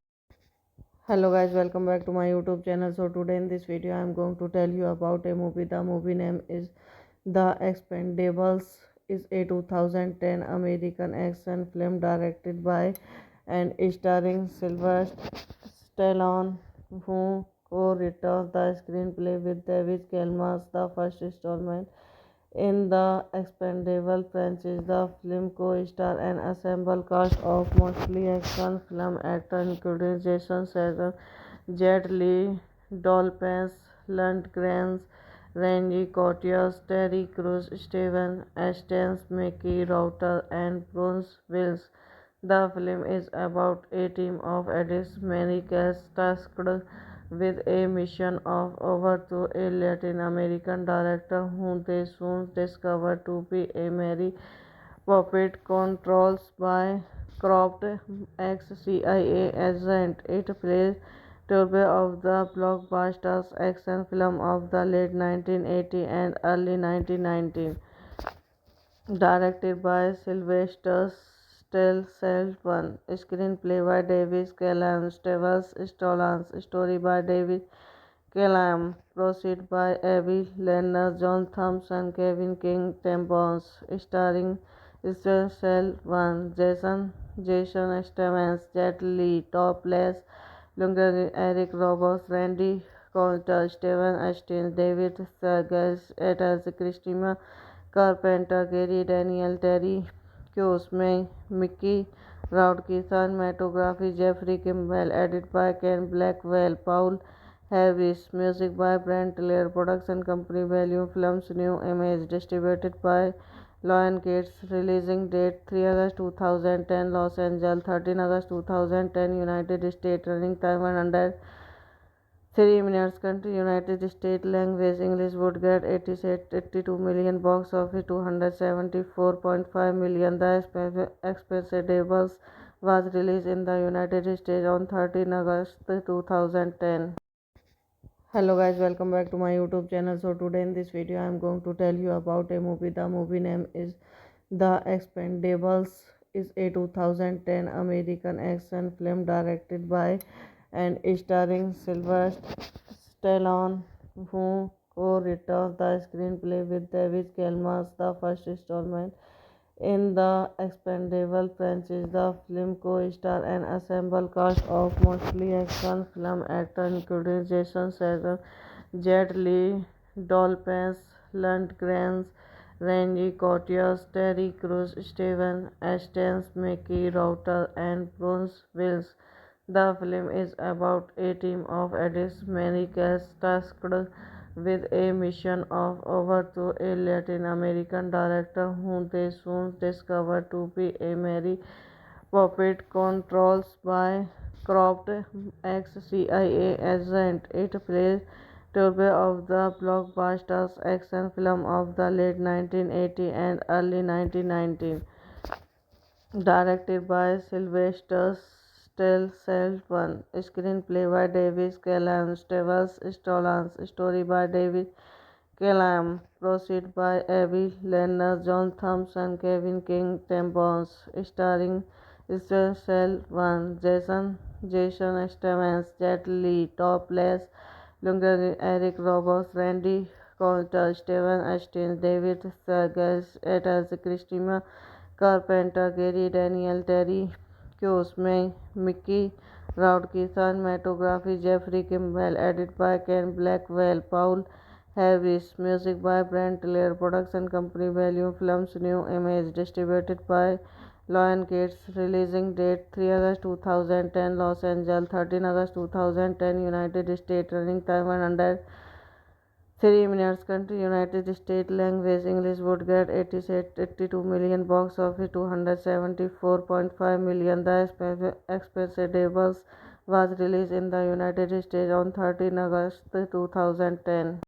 Hello guys, welcome back to my YouTube channel. So today in this video I am going to tell you about a movie. The movie name is The Expendables. Is a 2010 American action film directed by and starring Sylvester Stallone, who co-wrote the screenplay with David Kelmas. The first installment in the Expendable franchise, the film co-star an ensemble cast of mostly action film actors including Jason Statham, Jet Li, Dolphins Lundgren, Randy Couture, Terry Crews, Steven Astin, Mickey Rourke, and Bruce Willis. The film is about a team of addicts, many cast tasked with a mission of overthrow a Latin American director whom they soon discover to be a merry puppet controlled by corrupt ex-CIA agent. It plays Turbo of the blockbuster action film of the late 1980s and early 1990s, directed by Sylvester Stallone, screenplay by David Callum, Stallone, story by David Callum, proceed by Avi Lerner, John Thompson, Kevin King, Tim Bones, starring Stallone, Jason Statham, Jet Li, Topless, Lundgren, Eric Roberts, Randy Couture, Steven Astin, David Segal, Ethel Christina Carpenter, Gary Daniel, Terry Crews, Mickey Rourke, cinematography Jeffrey Kimball, edit by Ken Blackwell, Paul Harris, music by Brent Taylor, production company Value Films, New image distributed by Lionsgate, releasing date 3 August 2010 Los Angeles, 13 August 2010 United States, running time 103 minutes. Country United States. Language English. Would get 82 million. Box office 274.5 million. The Expendables was released in the United States on 13 August 2010. Hello guys, welcome back to my YouTube channel. So today in this video I am going to tell you about a movie. The movie name is The Expendables. Is a 2010 American action film directed by and starring Sylvester Stallone, who co-wrote the screenplay with David Kelmas. The first installment in the Expendable franchise, the film co-star an ensemble cast of mostly action film actors including Jason Statham, Jet Li, Dolph Lundgren, Randy Couture, Terry Crews, Steven Astin, Mickey Rourke, and Bruce Willis. The film is about a team of addicts, many tasked with a mission of overthrow a Latin American director whom they soon discover to be a merry puppet controlled by corrupt ex-CIA agent. It plays Turbo of the blockbuster action film of the late 1980s and early 1990s, directed by Sylvester Stallone, screenplay by David Callan, Stallone, story by David Callan, proceed by Avi Lerner, John Thompson, Kevin King, Tim Bones, starring Stallone, Jason Statham, Jet Li, Topless, Lundgren, Eric Roberts, Randy Couture, Steven Astin, David Segal, Etels, Christina Carpenter, Gary Daniel, Terry Crews, Mickey Rourke, cinematography Jeffrey Kimball, edit by Ken Blackwell, Paul Harris, music by Brent Taylor, production company Value Films, New Image, distributed by Lionsgate, releasing date 3 August 2010, Los Angeles, 13 August 2010, United States, running time 103 minutes, country United States, language English, would get 82 million, box office 274.5 million. The Expendables was released in the United States on 13 August 2010.